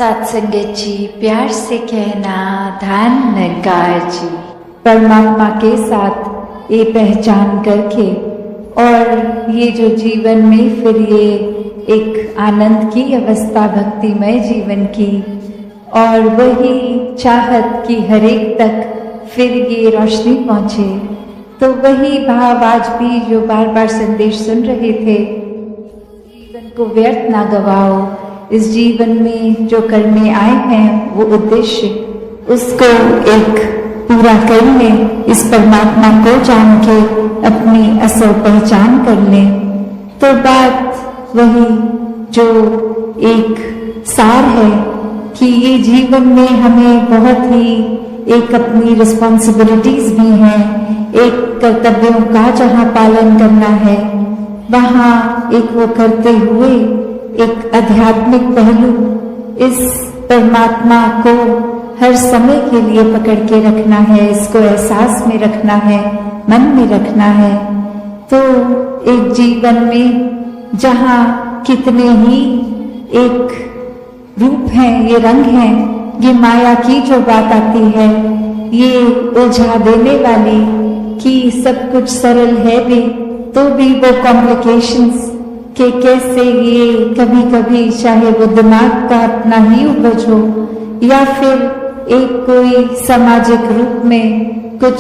साथ संगत जी, प्यार से कहना धन्यकार जी। परमात्मा के साथ ये पहचान करके और ये जो जीवन में फिर ये एक आनंद की अवस्था, भक्तिमय जीवन की, और वही चाहत कि हर एक तक फिर ये रोशनी पहुँचे, तो वही भाव आज भी जो बार बार संदेश सुन रहे थे, जीवन को व्यर्थ ना गवाओ, इस जीवन में जो करने आए हैं वो उद्देश्य, उसको एक पूरा कर लें, इस परमात्मा को जान के अपनी असल पहचान कर लें। तो बात वही जो एक सार है कि ये जीवन में हमें बहुत ही एक अपनी रिस्पॉन्सिबिलिटीज भी हैं, एक कर्तव्यों का जहाँ पालन करना है वहाँ एक वो करते हुए एक आध्यात्मिक पहलू, इस परमात्मा को हर समय के लिए पकड़ के रखना है, इसको एहसास में रखना है, मन में रखना है। तो एक जीवन में जहाँ कितने ही एक रूप हैं, ये रंग हैं, ये माया की जो बात आती है, ये उलझा देने वाली कि सब कुछ सरल है भी तो भी वो कॉम्प्लिकेशंस कि कैसे ये कभी कभी चाहे वो दिमाग का अपना ही उपज हो या फिर एक कोई सामाजिक रूप में कुछ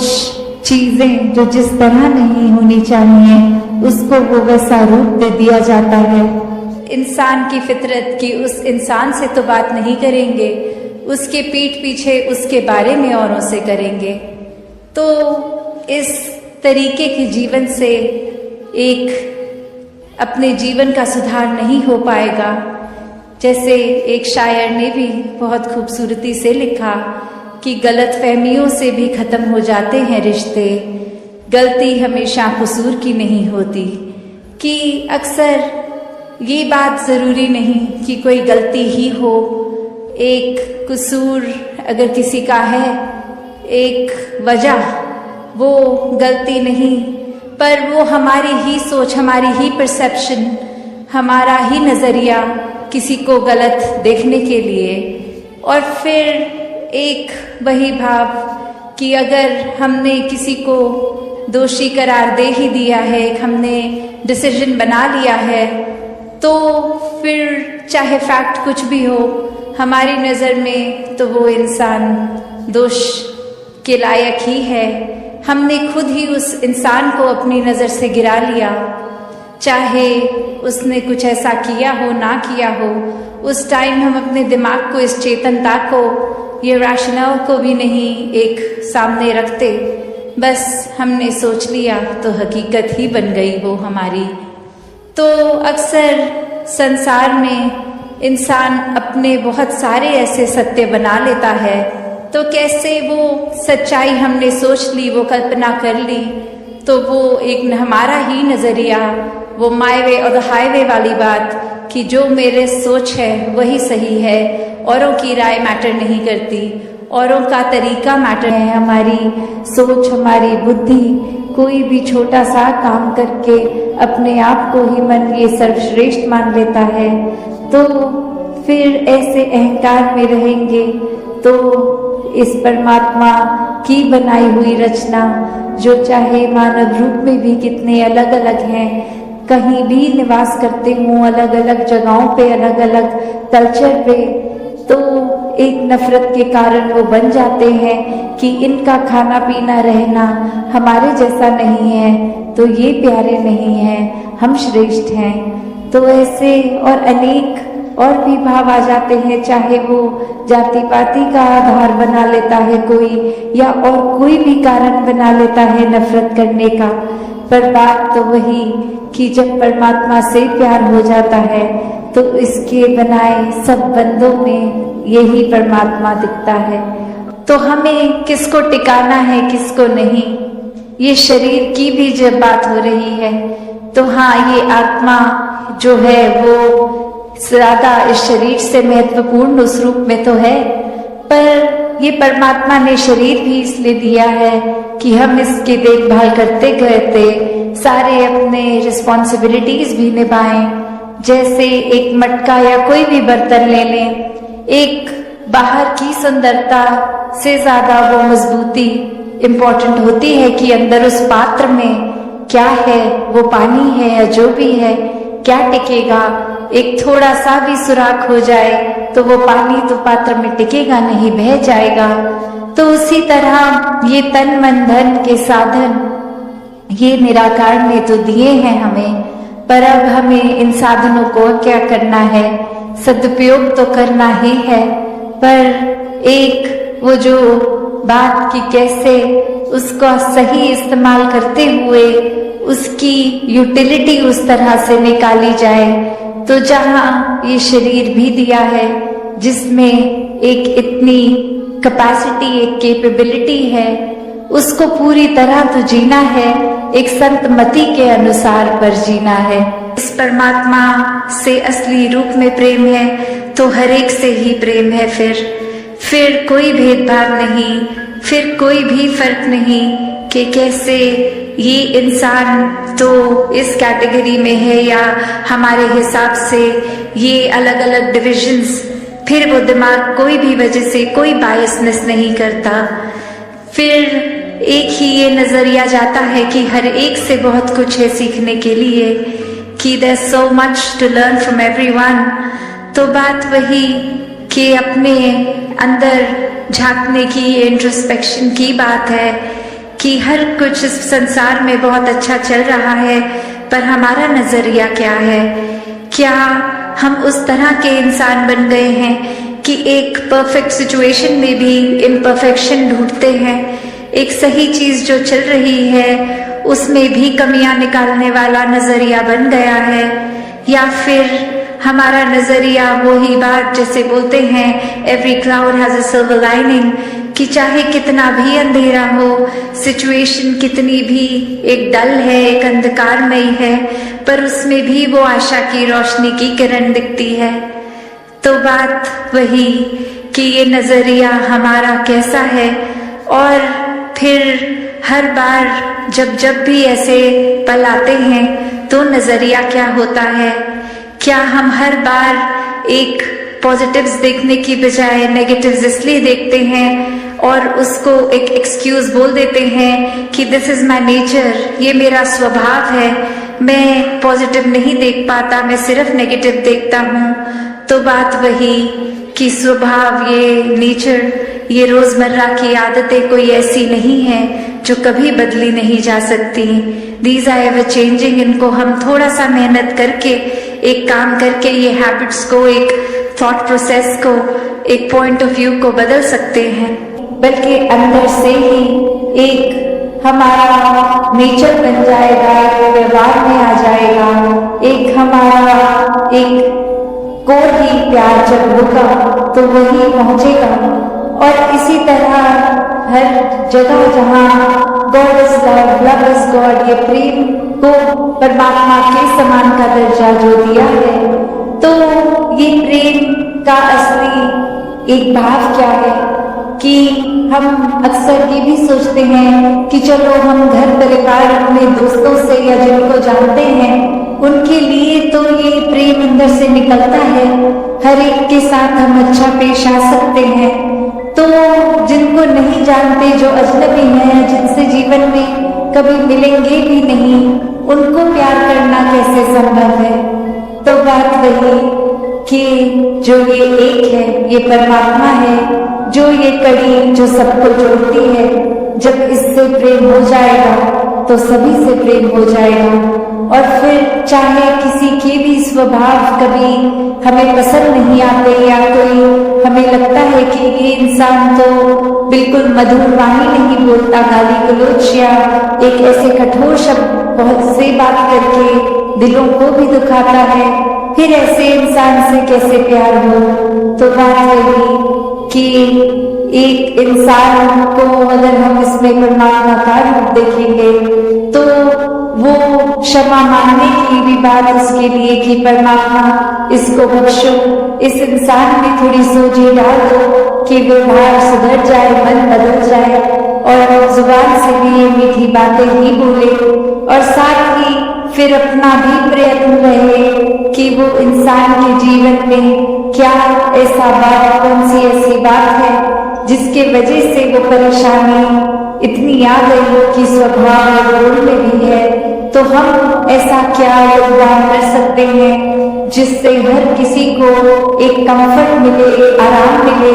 चीजें जो जिस तरह नहीं होनी चाहिए उसको वो वैसा रूप दे दिया जाता है। इंसान की फितरत की उस इंसान से तो बात नहीं करेंगे, उसके पीठ पीछे उसके बारे में औरों से करेंगे। तो इस तरीके के जीवन से एक अपने जीवन का सुधार नहीं हो पाएगा। जैसे एक शायर ने भी बहुत खूबसूरती से लिखा कि गलत फहमियों से भी खत्म हो जाते हैं रिश्ते, गलती हमेशा कसूर की नहीं होती। कि अक्सर ये बात ज़रूरी नहीं कि कोई गलती ही हो, एक कसूर अगर किसी का है, एक वजह, वो गलती नहीं, पर वो हमारी ही सोच, हमारी ही परसेप्शन, हमारा ही नज़रिया किसी को गलत देखने के लिए। और फिर एक वही भाव कि अगर हमने किसी को दोषी करार दे ही दिया है, हमने डिसीजन बना लिया है, तो फिर चाहे फैक्ट कुछ भी हो हमारी नज़र में, तो वो इंसान दोष के लायक ही है। हमने खुद ही उस इंसान को अपनी नज़र से गिरा लिया, चाहे उसने कुछ ऐसा किया हो ना किया हो। उस टाइम हम अपने दिमाग को, इस चेतनता को, ये रैशनल को भी नहीं एक सामने रखते, बस हमने सोच लिया तो हकीकत ही बन गई वो हमारी। तो अक्सर संसार में इंसान अपने बहुत सारे ऐसे सत्य बना लेता है, तो कैसे वो सच्चाई हमने सोच ली, वो कल्पना कर ली, तो वो एक हमारा ही नज़रिया, वो माय वे और द हाईवे वाली बात कि जो मेरे सोच है वही सही है, औरों की राय मैटर नहीं करती, औरों का तरीका मैटर है। हमारी सोच, हमारी बुद्धि कोई भी छोटा सा काम करके अपने आप को ही मन ये सर्वश्रेष्ठ मान लेता है, तो फिर ऐसे अहंकार में रहेंगे तो इस परमात्मा की बनाई हुई रचना, जो चाहे मानव रूप में भी कितने अलग अलग हैं, कहीं भी निवास करते हों, अलग अलग जगहों पे, अलग अलग कल्चर पे, तो एक नफरत के कारण वो बन जाते हैं कि इनका खाना पीना रहना हमारे जैसा नहीं है, तो ये प्यारे नहीं हैं, हम श्रेष्ठ हैं। तो ऐसे और अनेक और भी भाव आ जाते हैं, चाहे वो जाति पाति का आधार बना लेता है कोई, या और कोई भी कारण बना लेता है नफरत करने का। पर बात तो वही कि जब परमात्मा से प्यार हो जाता है तो इसके बनाए सब बंदों में यही परमात्मा दिखता है। तो हमें किसको टिकाना है, किसको नहीं, ये शरीर की भी जब बात हो रही है तो हाँ, ये आत्मा जो है वो ज्यादा इस शरीर से महत्वपूर्ण उस रूप में तो है, पर ये परमात्मा ने शरीर भी इसलिए दिया है कि हम इसकी देखभाल करते करते सारे अपने रिस्पॉन्सिबिलिटीज भी निभाएं। जैसे एक मटका या कोई भी बर्तन ले लें, एक बाहर की सुंदरता से ज्यादा वो मजबूती इम्पोर्टेंट होती है कि अंदर उस पात्र में क्या है, वो पानी है या जो भी है, क्या टिकेगा। एक थोड़ा सा भी सुराख हो जाए तो वो पानी तो पात्र में टिकेगा नहीं, बह जाएगा। तो उसी तरह ये तन मन धन के साधन ये निराकार ने तो दिए हैं हमें, पर अब हमें इन साधनों को क्या करना है, सदुपयोग तो करना ही है। पर एक वो जो बात कि कैसे उसका सही इस्तेमाल करते हुए उसकी यूटिलिटी उस तरह से निकाली जाए। तो जहाँ ये शरीर भी दिया है जिसमें एक इतनी कैपेसिटी, एक कैपेबिलिटी है, उसको पूरी तरह तो जीना है, एक संत मति के अनुसार पर जीना है। इस परमात्मा से असली रूप में प्रेम है तो हर एक से ही प्रेम है। फिर कोई भेदभाव नहीं, फिर कोई भी फर्क नहीं कि कैसे ये इंसान तो इस कैटेगरी में है या हमारे हिसाब से ये अलग अलग डिविजन्स। फिर वो दिमाग कोई भी वजह से कोई बायसनेस नहीं करता। फिर एक ही ये नजरिया जाता है कि हर एक से बहुत कुछ है सीखने के लिए, कि there's so much to learn from everyone। तो बात वही कि अपने अंदर झांकने की, इंट्रोस्पेक्शन की बात है कि हर कुछ इस संसार में बहुत अच्छा चल रहा है, पर हमारा नजरिया क्या है। क्या हम उस तरह के इंसान बन गए हैं कि एक परफेक्ट सिचुएशन में भी इम्परफेक्शन ढूंढते हैं, एक सही चीज जो चल रही है उसमें भी कमियां निकालने वाला नजरिया बन गया है। या फिर हमारा नजरिया वही बात जैसे बोलते हैं every cloud has a silver lining, कि चाहे कितना भी अंधेरा हो, सिचुएशन कितनी भी एक डल है, एक अंधकारमयी है, पर उसमें भी वो आशा की रोशनी की किरण दिखती है। तो बात वही कि ये नजरिया हमारा कैसा है। और फिर हर बार जब भी ऐसे पल आते हैं तो नजरिया क्या होता है। क्या हम हर बार एक पॉजिटिव्स देखने की बजाय नेगेटिव्स इसलिए देखते हैं और उसको एक एक्सक्यूज बोल देते हैं कि दिस इज माय नेचर, ये मेरा स्वभाव है, मैं पॉजिटिव नहीं देख पाता, मैं सिर्फ नेगेटिव देखता हूँ। तो बात वही कि स्वभाव, ये नेचर, ये रोजमर्रा की आदतें कोई ऐसी नहीं है जो कभी बदली नहीं जा सकती। These are ever changing. इनको हम थोड़ा सा मेहनत करके, एक काम करके ये हैबिट्स को, एक थॉट प्रोसेस को, एक पॉइंट ऑफ व्यू को बदल सकते हैं। बल्कि अंदर से ही एक हमारा नेचर बन जाएगा, एक व्यवहार में आ जाएगा, एक हमारा एक कोर ही प्यार जब होगा तो वही पहुंचेगा। और इसी तरह हर जगह जहाँ God is love, love is God, ये प्रेम को परमात्मा के समान का दर्जा जो दिया है, तो ये प्रेम का असली एक भाव क्या है कि हम अक्सर ये भी सोचते हैं कि चलो हम घर परिवार अपने दोस्तों से या जिनको जानते हैं उनके लिए तो ये प्रेम अंदर से निकलता है, हर एक के साथ हम अच्छा पेश आ सकते हैं। तो जिनको नहीं जानते, जो अजनबी हैं, जिनसे जीवन में कभी मिलेंगे भी नहीं, उनको प्यार करना कैसे संभव है। तो बात वही कि जो ये एक है, ये परमात्मा है, जो ये कड़ी जो सबको जोड़ती है, जब इससे प्रेम हो जाएगा तो सभी से प्रेम हो जाएगा। और फिर चाहे किसी के भी स्वभाव कभी हमें पसंद नहीं आते या कोई हमें लगता है कि ये इंसान तो बिल्कुल मधुर वाणी नहीं बोलता, गाली गलौज या एक ऐसे कठोर शब्द बहुत से बात करके दिलों को भी दुखाता है, फिर ऐसे इंसान से कैसे प्यार हो। तो बात वही कि एक इंसान को अगर हम इसमें परमात्मा का रूप देखेंगे तो वो क्षमा मांगने की भी बात उसके लिए कि परमात्मा इसको बख्शो, इस इंसान में थोड़ी सोची डाल दो कि व्यवहार सुधर जाए, मन बदल जाए और जुबान से भी ये मीठी बातें ही बोले। और साथ ही फिर अपना भी प्रयत्न रहे कि वो इंसान के जीवन में क्या ऐसा बात, कौन सी ऐसी बात है जिसके वजह से वो परेशानी इतनी आ गई कि स्वभाव और गुण में भी है, तो हम ऐसा क्या योगदान कर सकते हैं जिससे हर किसी को एक कंफर्ट मिले, एक आराम मिले,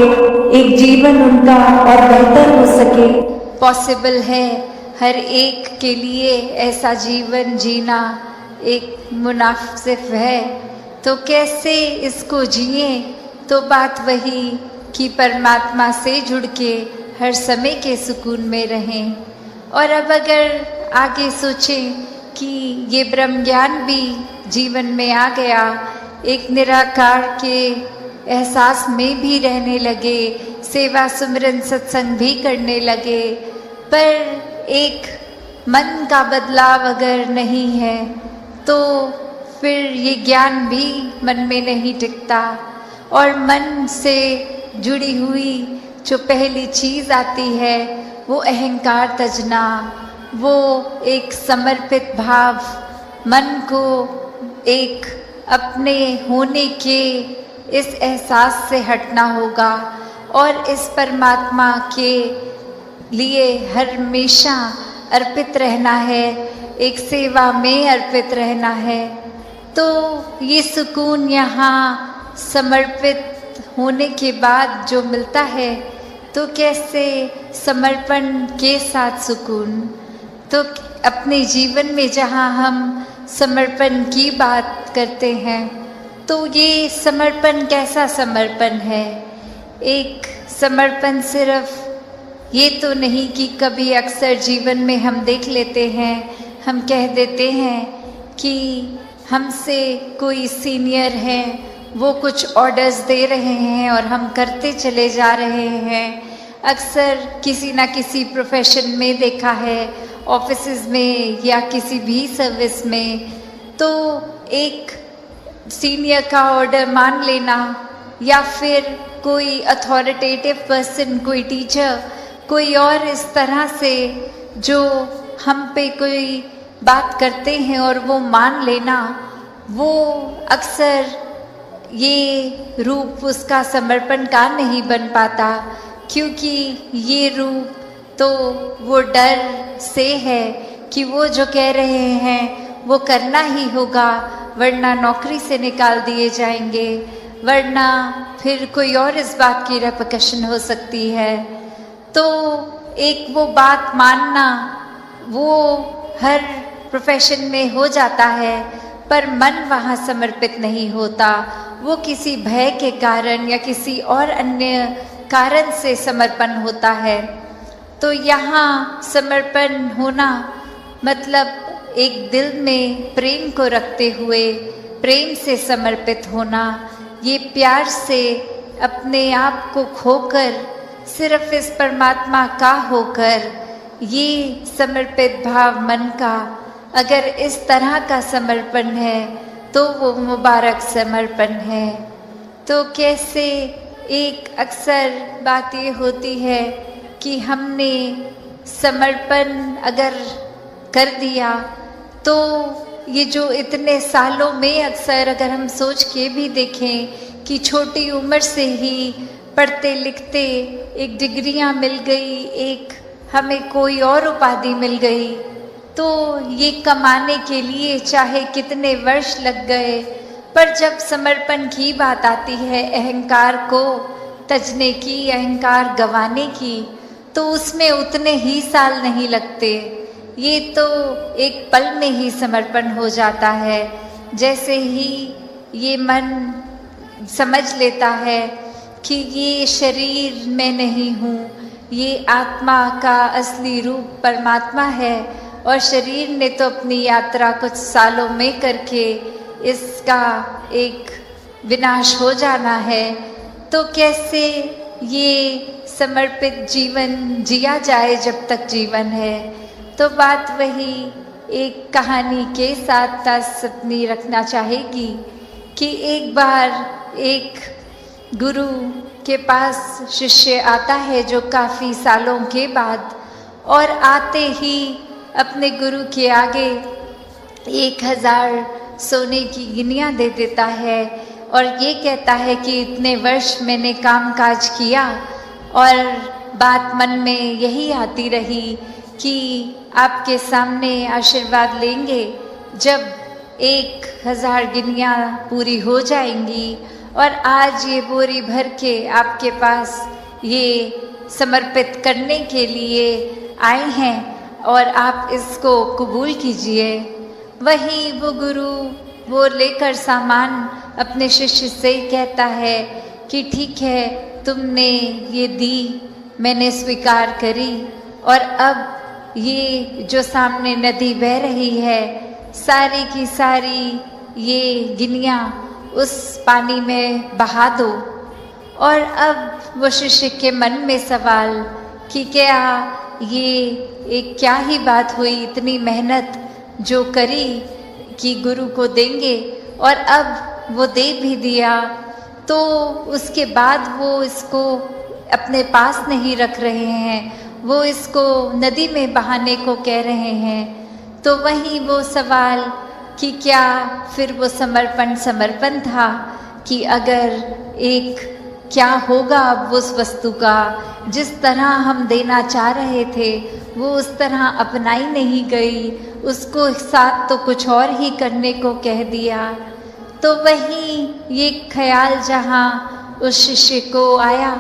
एक जीवन उनका और बेहतर हो सके। पॉसिबल है हर एक के लिए ऐसा जीवन जीना एक मुनासिब है, तो कैसे इसको जिए? तो बात वही कि परमात्मा से जुड़ के हर समय के सुकून में रहें। और अब अगर आगे सोचें कि ये ब्रह्म ज्ञान भी जीवन में आ गया, एक निराकार के एहसास में भी रहने लगे, सेवा सुमिरन सत्संग भी करने लगे, पर एक मन का बदलाव अगर नहीं है तो फिर ये ज्ञान भी मन में नहीं टिकता। और मन से जुड़ी हुई जो पहली चीज़ आती है वो अहंकार तजना, वो एक समर्पित भाव, मन को एक अपने होने के इस एहसास से हटना होगा और इस परमात्मा के लिए हर हमेशा अर्पित रहना है, एक सेवा में अर्पित रहना है। तो ये सुकून यहाँ समर्पित होने के बाद जो मिलता है, तो कैसे समर्पण के साथ सुकून। तो अपने जीवन में जहाँ हम समर्पण की बात करते हैं, तो ये समर्पण कैसा समर्पण है? एक समर्पण सिर्फ ये तो नहीं कि कभी अक्सर जीवन में हम देख लेते हैं, हम कह देते हैं कि हमसे कोई सीनियर है, वो कुछ ऑर्डर्स दे रहे हैं और हम करते चले जा रहे हैं। अक्सर किसी ना किसी प्रोफेशन में देखा है, ऑफिसेज में या किसी भी सर्विस में, तो एक सीनियर का ऑर्डर मान लेना या फिर कोई अथॉरिटेटिव पर्सन, कोई टीचर, कोई और इस तरह से जो हम पे कोई बात करते हैं और वो मान लेना, वो अक्सर ये रूप उसका समर्पण का नहीं बन पाता, क्योंकि ये रूप तो वो डर से है कि वो जो कह रहे हैं वो करना ही होगा, वरना नौकरी से निकाल दिए जाएंगे, वरना फिर कोई और इस बात की रेपकशन हो सकती है। तो एक वो बात मानना वो हर प्रोफेशन में हो जाता है, पर मन वहाँ समर्पित नहीं होता, वो किसी भय के कारण या किसी और अन्य कारण से समर्पण होता है। तो यहाँ समर्पण होना मतलब एक दिल में प्रेम को रखते हुए प्रेम से समर्पित होना, ये प्यार से अपने आप को खोकर सिर्फ इस परमात्मा का होकर, ये समर्पित भाव मन का अगर इस तरह का समर्पण है तो वो मुबारक समर्पण है। तो कैसे एक अक्सर बात ये होती है कि हमने समर्पण अगर कर दिया तो ये जो इतने सालों में अक्सर अगर हम सोच के भी देखें कि छोटी उम्र से ही पढ़ते लिखते एक डिग्रियां मिल गई, एक हमें कोई और उपाधि मिल गई, तो ये कमाने के लिए चाहे कितने वर्ष लग गए, पर जब समर्पण की बात आती है, अहंकार को तजने की, अहंकार गंवाने की, तो उसमें उतने ही साल नहीं लगते। ये तो एक पल में ही समर्पण हो जाता है। जैसे ही ये मन समझ लेता है कि ये शरीर में नहीं हूँ, ये आत्मा का असली रूप परमात्मा है और शरीर ने तो अपनी यात्रा कुछ सालों में करके इसका एक विनाश हो जाना है, तो कैसे ये समर्पित जीवन जिया जाए जब तक जीवन है। तो बात वही एक कहानी के साथ तास अपनी रखना चाहेगी कि एक बार एक गुरु के पास शिष्य आता है जो काफ़ी सालों के बाद, और आते ही अपने गुरु के आगे 1000 सोने की गिनियां दे देता है और ये कहता है कि इतने वर्ष मैंने काम काज किया। और बात मन में यही आती रही कि आपके सामने आशीर्वाद लेंगे जब 1000 गिनियां पूरी हो जाएंगी। और आज ये बोरी भर के आपके पास ये समर्पित करने के लिए आए हैं और आप इसको कबूल कीजिए। वही वो गुरु वो लेकर सामान अपने शिष्य से कहता है कि ठीक है, तुमने ये दी, मैंने स्वीकार करी। और अब ये जो सामने नदी बह रही है, सारी की सारी ये गिनियां उस पानी में बहा दो। और अब वो शिष्य के मन में सवाल कि क्या ये एक क्या ही बात हुई, इतनी मेहनत जो करी कि गुरु को देंगे और अब वो दे भी दिया, तो उसके बाद वो इसको अपने पास नहीं रख रहे हैं, वो इसको नदी में बहाने को कह रहे हैं। तो वही वो सवाल कि क्या फिर वो समर्पण था कि अगर एक क्या होगा अब उस वस्तु का, जिस तरह हम देना चाह रहे थे वो उस तरह अपनाई नहीं गई, उसको साथ तो कुछ और ही करने को कह दिया। तो वही ये ख्याल जहाँ उस शिष्य को आया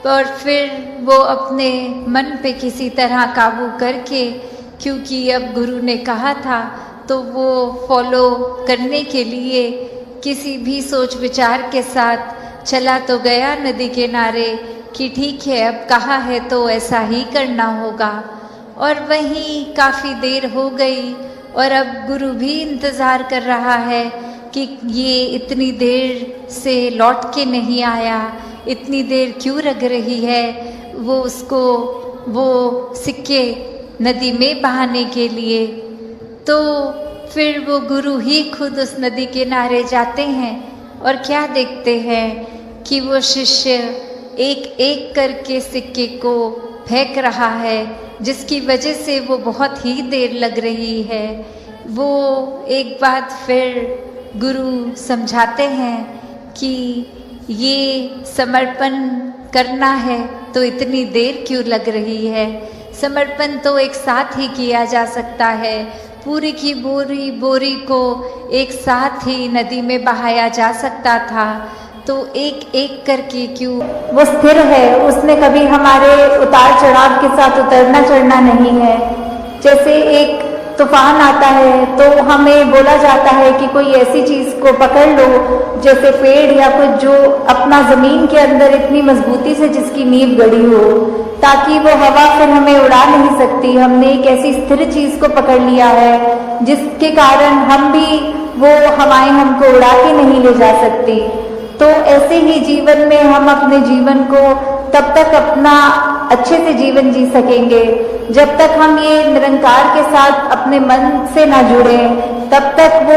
और फिर वो अपने मन पे किसी तरह काबू करके, क्योंकि अब गुरु ने कहा था तो वो फॉलो करने के लिए किसी भी सोच विचार के साथ चला तो गया नदी किनारे कि ठीक है, अब कहा है तो ऐसा ही करना होगा। और वहीं काफ़ी देर हो गई और अब गुरु भी इंतज़ार कर रहा है कि ये इतनी देर से लौट के नहीं आया, इतनी देर क्यों लग रही है वो उसको वो सिक्के नदी में बहाने के लिए। तो फिर वो गुरु ही खुद उस नदी किनारे जाते हैं और क्या देखते हैं कि वो शिष्य एक एक करके सिक्के को फेंक रहा है, जिसकी वजह से वो बहुत ही देर लग रही है। वो एक बात फिर गुरु समझाते हैं कि ये समर्पण करना है तो इतनी देर क्यों लग रही है, समर्पण तो एक साथ ही किया जा सकता है, पूरी की बोरी को एक साथ ही नदी में बहाया जा सकता था, तो एक एक करके क्यों। वो स्थिर है, उसमें कभी हमारे उतार चढ़ाव के साथ उतरना चढ़ना नहीं है। जैसे एक तूफान आता है तो हमें बोला जाता है कि कोई ऐसी चीज़ को पकड़ लो, जैसे पेड़ या कुछ जो अपना ज़मीन के अंदर इतनी मजबूती से जिसकी नींव गड़ी हो, ताकि वो हवा फिर हमें उड़ा नहीं सकती। हमने एक ऐसी स्थिर चीज़ को पकड़ लिया है जिसके कारण हम भी वो हवाएं हमको उड़ा के नहीं ले जा सकती। तो ऐसे ही जीवन में हम अपने जीवन को तब तक अपना अच्छे से जीवन जी सकेंगे जब तक हम ये निरंकार के साथ अपने मन से ना जुड़े, तब तक वो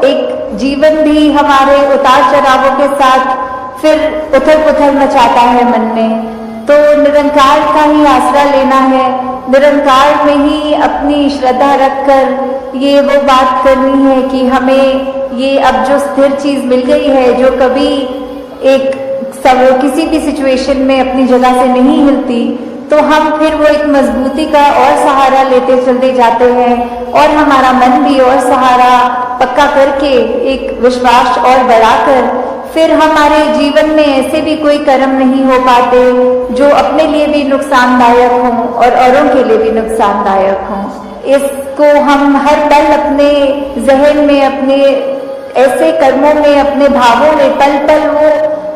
एक जीवन भी हमारे उतार चढ़ावों के साथ फिर उथल पुथल मचाता है मन में। तो निरंकार का ही आसरा लेना है, निरंकार में ही अपनी श्रद्धा रखकर ये वो बात करनी है कि हमें ये अब जो स्थिर चीज़ मिल गई है, जो कभी एक किसी भी सिचुएशन में अपनी जगह से नहीं हिलती, तो हम फिर वो एक मजबूती का और सहारा लेते चलते जाते हैं और हमारा मन भी और सहारा पक्का करके एक विश्वास और बढ़ाकर फिर हमारे जीवन में ऐसे भी कोई कर्म नहीं हो पाते जो अपने लिए भी नुकसानदायक हों और औरों के लिए भी नुकसानदायक हों। इसको हम हर पल अपने जहन में, अपने ऐसे कर्मों में, अपने भावों में पल पल वो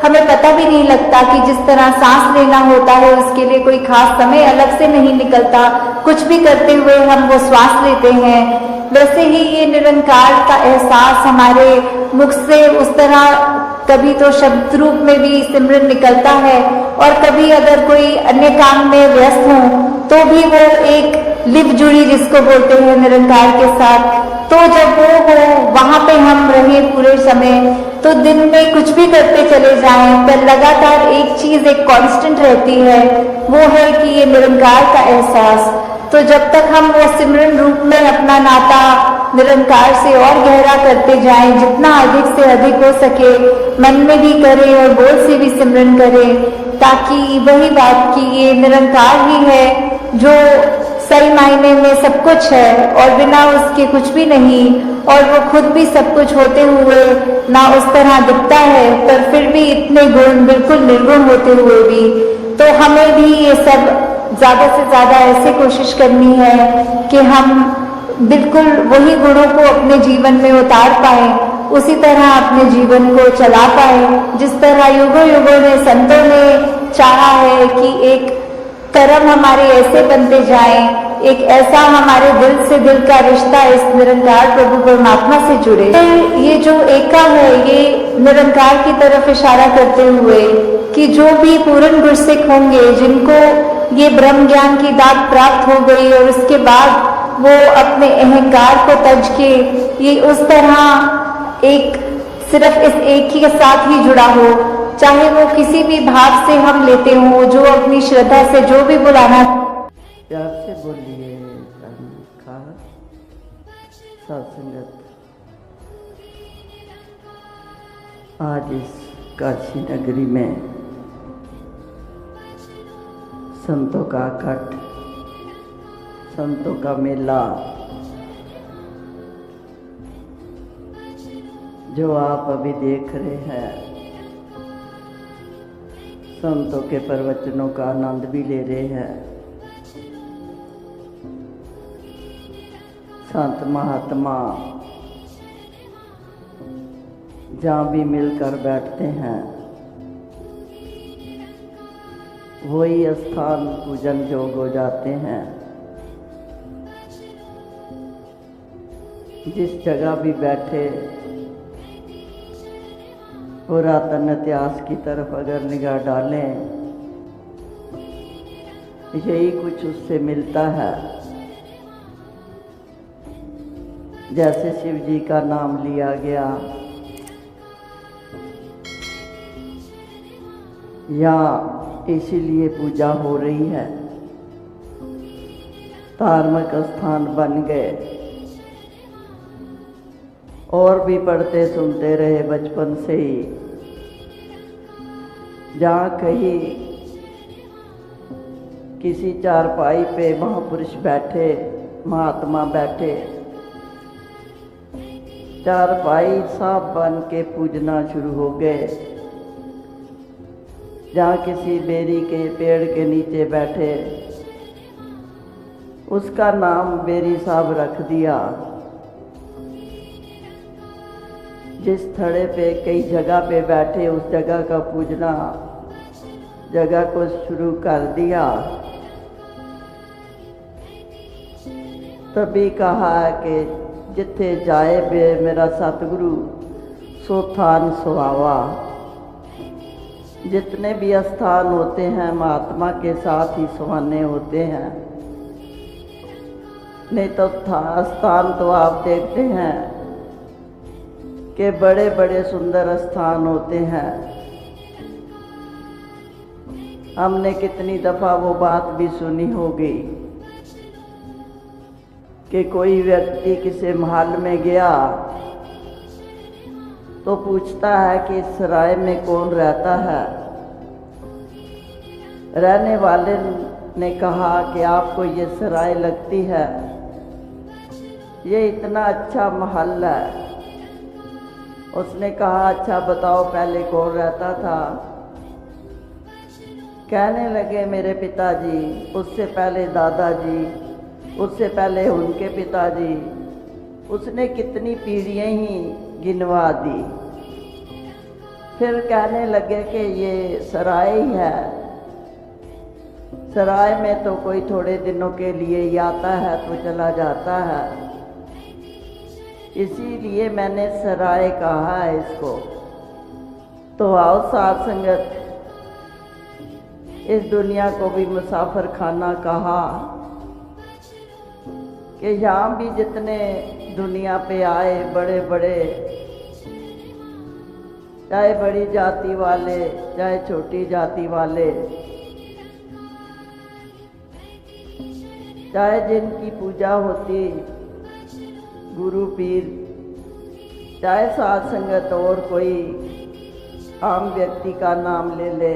हमें पता भी नहीं लगता कि जिस तरह सांस लेना होता है उसके लिए कोई खास समय अलग से नहीं निकलता, कुछ भी करते हुए हम वो श्वास लेते हैं, वैसे ही ये निरंकार का एहसास हमारे मुख से उस तरह कभी तो शब्द रूप में भी सिमरन निकलता है और कभी अगर कोई अन्य काम में व्यस्त हो तो भी वो एक लिप जुड़ी जिसको बोलते हैं निरंकार के साथ। तो जब वो हो वहाँ पे हम रहे पूरे समय, तो दिन में कुछ भी करते चले जाएं पर लगातार एक चीज़ एक कांस्टेंट रहती है, वो है कि ये निरंकार का एहसास। तो जब तक हम वो सिमरन रूप में अपना नाता निरंकार से और गहरा करते जाएं, जितना अधिक से अधिक हो सके मन में भी करें और बोल से भी सिमरन करें, ताकि वही बात कि ये निरंकार ही है जो सही मायने में सब कुछ है और बिना उसके कुछ भी नहीं, और वो खुद भी सब कुछ होते हुए ना उस तरह दिखता है, पर फिर भी इतने गुण बिल्कुल निर्गुण होते हुए भी। तो हमें भी ये सब ज्यादा से ज्यादा ऐसे कोशिश करनी है कि हम बिल्कुल वही गुणों को अपने जीवन में उतार पाए, उसी तरह अपने जीवन को चला पाए, जिस तरह युगों युगों ने संतों ने चाहा है कि एक कर्म हमारे ऐसे बनते जाएं, एक ऐसा हमारे दिल से दिल का रिश्ता इस निरंकार प्रभु परमात्मा से जुड़े। ये जो एका है ये निरंकार की तरफ इशारा करते हुए कि जो भी पूर्ण गुरसिक होंगे, जिनको ये ब्रह्म ज्ञान की दात प्राप्त हो गई और उसके बाद वो अपने अहंकार को तज के ये उस तरह एक सिर्फ इस एक ही के साथ ही जुड़ा हो, चाहे वो किसी भी भाव से हम लेते हो, जो अपनी श्रद्धा से जो भी बुलाना। प्यार से बोलिए सत्संगत। आज इस काशी नगरी में संतों का इकट्ठ, संतों का मेला जो आप अभी देख रहे हैं, संतों के प्रवचनों का आनंद भी ले रहे हैं। संत महात्मा जहाँ भी मिलकर बैठते हैं वही स्थान पूजन जोग हो जाते हैं। जिस जगह भी बैठे पुरातन इतिहास की तरफ अगर निगाह डालें, यही कुछ उससे मिलता है। जैसे शिव जी का नाम लिया गया या इसीलिए पूजा हो रही है, धार्मिक स्थान बन गए। और भी पढ़ते सुनते रहे बचपन से ही, जहाँ कहीं किसी चारपाई पे महापुरुष बैठे, महात्मा बैठे, चारपाई साफ बन के पूजना शुरू हो गए। जहाँ किसी बेरी के पेड़ के नीचे बैठे, उसका नाम बेरी साहब रख दिया। जिस थड़े पे कई जगह पे बैठे, उस जगह का पूजना जगह को शुरू कर दिया। तभी कहा कि जिथे जाए बे मेरा सतगुरु सो थान सुहावा। जितने भी स्थान होते हैं महात्मा के साथ ही सुहाने होते हैं। नहीं तो स्थान तो आप देखते हैं कि बड़े बड़े सुंदर स्थान होते हैं। हमने कितनी दफ़ा वो बात भी सुनी होगी कि कोई व्यक्ति किसी महल में गया तो पूछता है कि इस सराय में कौन रहता है। रहने वाले ने कहा कि आपको ये सराय लगती है, ये इतना अच्छा महल है। उसने कहा अच्छा बताओ पहले कौन रहता था। कहने लगे मेरे पिताजी, उससे पहले दादाजी, उससे पहले उनके पिताजी। उसने कितनी पीढ़ियाँ ही गिनवा दी। फिर कहने लगे कि ये सराय ही है। सराय में तो कोई थोड़े दिनों के लिए ही आता है तो चला जाता है, इसीलिए मैंने सराय कहा है इसको। तो आओ साथ संगत, इस दुनिया को भी मुसाफिर खाना कहा कि यहाँ भी जितने दुनिया पे आए बड़े बड़े, चाहे बड़ी जाति वाले चाहे छोटी जाति वाले, चाहे जिनकी पूजा होती गुरु पीर, चाहे साध संगत और कोई आम व्यक्ति का नाम ले ले,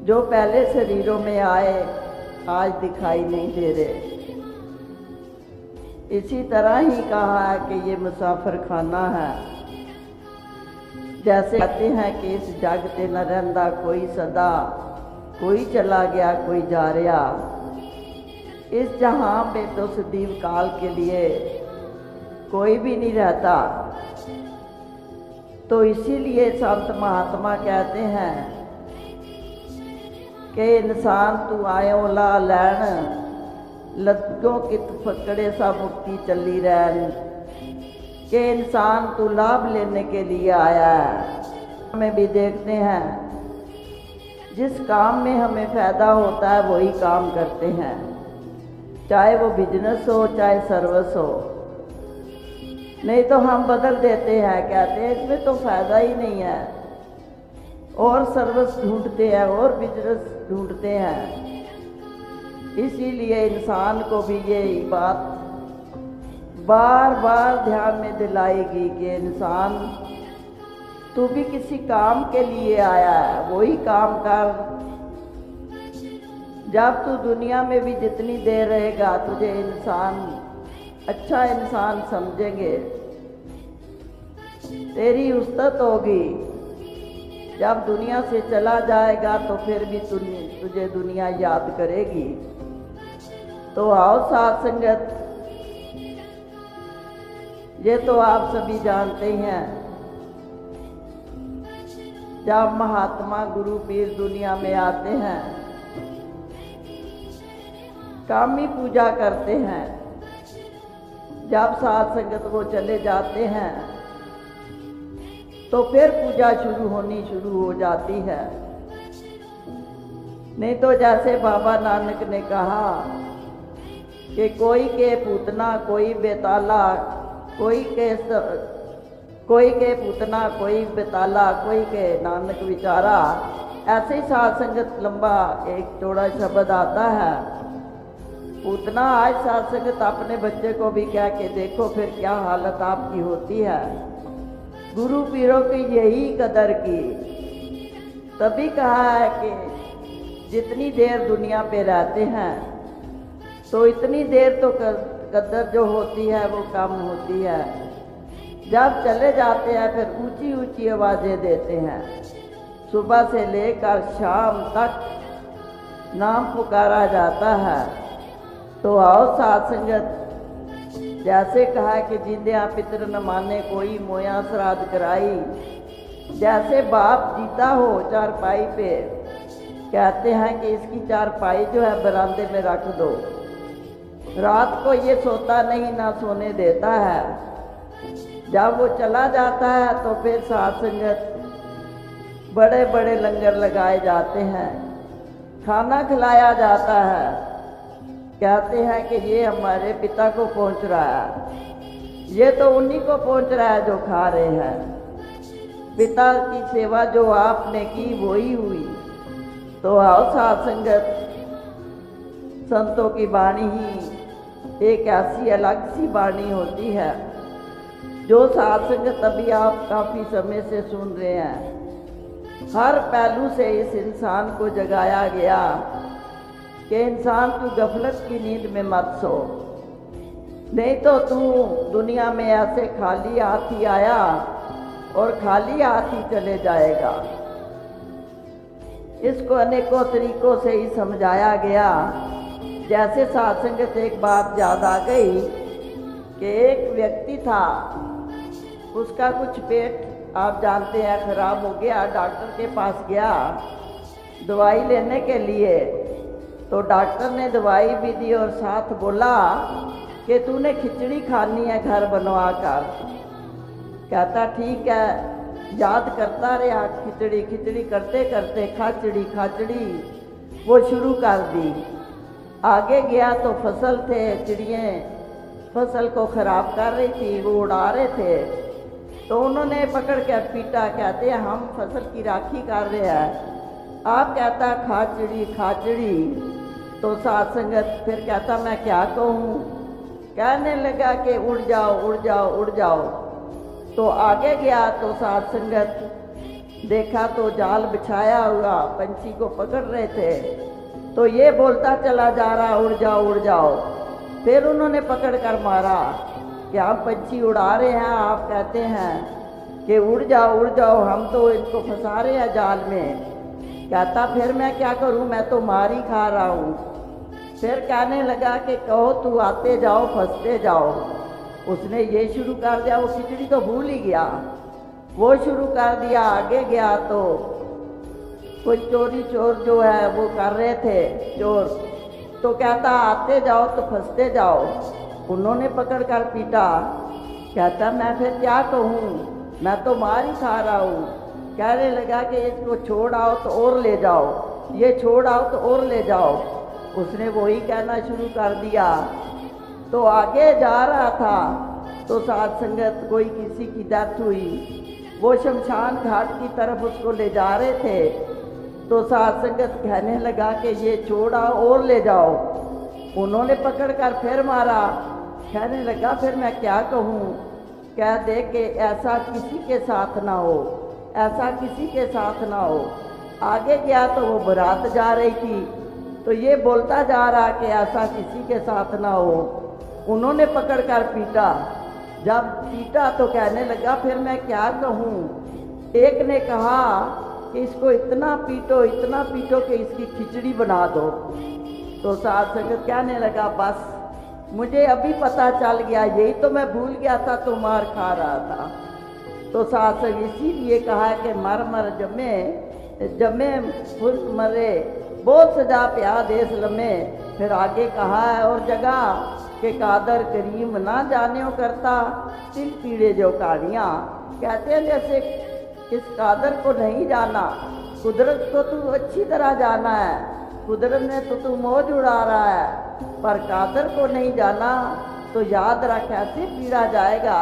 जो पहले शरीरों में आए आज दिखाई नहीं दे रहे। इसी तरह ही कहा है कि ये मुसाफिर खाना है। जैसे कहते हैं कि इस जग ते न रहंदा कोई सदा, कोई चला गया कोई जा रहा। इस जहां में तो सदीव काल के लिए कोई भी नहीं रहता। तो इसीलिए संत महात्मा कहते हैं कि इंसान तू आयो ला लैन, लद्दों कित फकड़े सा मुक्ति चली रहन। कि इंसान तू लाभ लेने के लिए आया है। हमें भी देखते हैं जिस काम में हमें फायदा होता है वही काम करते हैं, चाहे वो बिजनेस हो चाहे सर्विस हो। नहीं तो हम बदल देते हैं, कहते हैं इसमें तो फायदा ही नहीं है, और सर्विस ढूंढते हैं और बिजनेस ढूंढते हैं। इसीलिए इंसान को भी ये बात बार बार ध्यान में दिलाएगी कि इंसान तू भी किसी काम के लिए आया है, वही काम कर। जब तू दुनिया में भी जितनी देर रहेगा तुझे इंसान अच्छा इंसान समझेंगे, तेरी उस्ताद होगी। जब दुनिया से चला जाएगा तो फिर भी तुझे दुनिया याद करेगी। तो आओ साथ संगत, ये तो आप सभी जानते हैं, जब महात्मा गुरु पीर दुनिया में आते हैं कामी पूजा करते हैं। जब साथ संगत वो चले जाते हैं तो फिर पूजा शुरू हो जाती है। नहीं तो जैसे बाबा नानक ने कहा कि कोई के पूतना कोई बेताला, कोई के पूतना कोई बेताला, कोई के नानक विचारा। ऐसे ही साथ संगत लंबा एक चौड़ा शब्द आता है। पूतना आज साथ संगत अपने बच्चे को भी कह के देखो फिर क्या हालत आपकी होती है। गुरु पीरों की यही कदर की। तभी कहा है कि जितनी देर दुनिया पे रहते हैं तो इतनी देर तो कदर जो होती है वो कम होती है। जब चले जाते हैं फिर ऊंची ऊंची आवाज़ें देते हैं। सुबह से लेकर शाम तक नाम पुकारा जाता है। तो आओ साथ संगत, जैसे कहा कि जिंदे पितर न माने कोई मोया श्राद्ध कराई। जैसे बाप जीता हो चारपाई पे, कहते हैं कि इसकी चारपाई जो है बरामदे में रख दो। रात को ये सोता नहीं, ना सोने देता है। जब वो चला जाता है तो फिर साथ संगत बड़े बड़े लंगर लगाए जाते हैं, खाना खिलाया जाता है। कहते हैं कि ये हमारे पिता को पहुंच रहा है। ये तो उन्हीं को पहुंच रहा है जो खा रहे हैं। पिता की सेवा जो आपने की वही हुई। तो आओ साथ संगत, संतों की वाणी ही एक ऐसी अलग सी वाणी होती है जो साथ संगत अभी आप काफ़ी समय से सुन रहे हैं। हर पहलू से इस इंसान को जगाया गया कि इंसान तू गफलत की नींद में मत सो, नहीं तो तू दुनिया में ऐसे खाली हाथ ही आया और खाली हाथ ही चले जाएगा। इसको अनेकों तरीकों से ही समझाया गया। जैसे साथ संगत एक बात याद आ गई कि एक व्यक्ति था, उसका कुछ पेट आप जानते हैं खराब हो गया। डॉक्टर के पास गया दवाई लेने के लिए, तो डॉक्टर ने दवाई भी दी और साथ बोला कि तूने खिचड़ी खानी है घर बनवा कर। कहता ठीक है, याद करता रहा। खिचड़ी खिचड़ी करते करते खाचड़ी खाचड़ी वो शुरू कर दी। आगे गया तो फसल थे, चिड़ियाँ फसल को ख़राब कर रही थी, वो उड़ा रहे थे। तो उन्होंने पकड़ कर पीटा। कहते हैं हम फसल की राखी कर रहे हैं, आप कहता खाचड़ी खाचड़ी। तो साथ संगत फिर कहता मैं क्या कहूँ। कहने लगा कि उड़ जाओ उड़ जाओ उड़ जाओ। तो आगे गया तो साध संगत देखा तो जाल बिछाया हुआ पंछी को पकड़ रहे थे। तो ये बोलता चला जा रहा उड़ जाओ उड़ जाओ। फिर उन्होंने पकड़ कर मारा कि हम पंछी उड़ा रहे हैं, आप कहते हैं कि उड़ जाओ, हम तो इनको फंसा रहे हैं जाल में। कहता फिर मैं क्या करूं, मैं तो मार ही खा रहा हूं। फिर कहने लगा कि कहो तू आते जाओ फंसते जाओ। उसने ये शुरू कर दिया, वो खिचड़ी तो भूल ही गया, वो शुरू कर दिया। आगे गया तो कोई चोरी चोर जो है वो कर रहे थे चोर, तो कहता आते जाओ तो फंसते जाओ। उन्होंने पकड़ कर पीटा। कहता मैं फिर क्या कहूँ, मैं तो मार ही खा रहा हूँ। कहने लगा कि इसको छोड़ आओ तो और ले जाओ, ये छोड़ आओ तो और ले जाओ। उसने वही कहना शुरू कर दिया। तो आगे जा रहा था तो साध संगत कोई किसी की डेथ हुई, वो शमशान घाट की तरफ उसको ले जा रहे थे। तो साध संगत कहने लगा कि ये छोड़ आओ और ले जाओ। उन्होंने पकड़ कर फिर मारा। कहने लगा फिर मैं क्या कहूँ, कह दे कि ऐसा किसी के साथ ना हो, ऐसा किसी के साथ ना हो। आगे गया तो वो बारात जा रही थी, तो ये बोलता जा रहा कि ऐसा किसी के साथ ना हो। उन्होंने पकड़ कर पीटा। जब पीटा तो कहने लगा फिर मैं क्या कहूँ। एक ने कहा कि इसको इतना पीटो कि इसकी खिचड़ी बना दो। तो साध संगत कहने लगा बस मुझे अभी पता चल गया, यही तो मैं भूल गया था तो मार खा रहा था। तो साध संगत इसीलिए कहा कि मर मर जमे फुस मरे, बहुत सजा प्या देश लमे। फिर आगे कहा है और जगह के कादर करीम ना जाने करता तिल पीड़े जो कहानियाँ। कहते हैं जैसे इस कादर को नहीं जाना, कुदरत को तू अच्छी तरह जाना है, कुदरत ने तो तू मौज उड़ा रहा है, पर कादर को नहीं जाना तो याद रख ऐसे पीड़ा जाएगा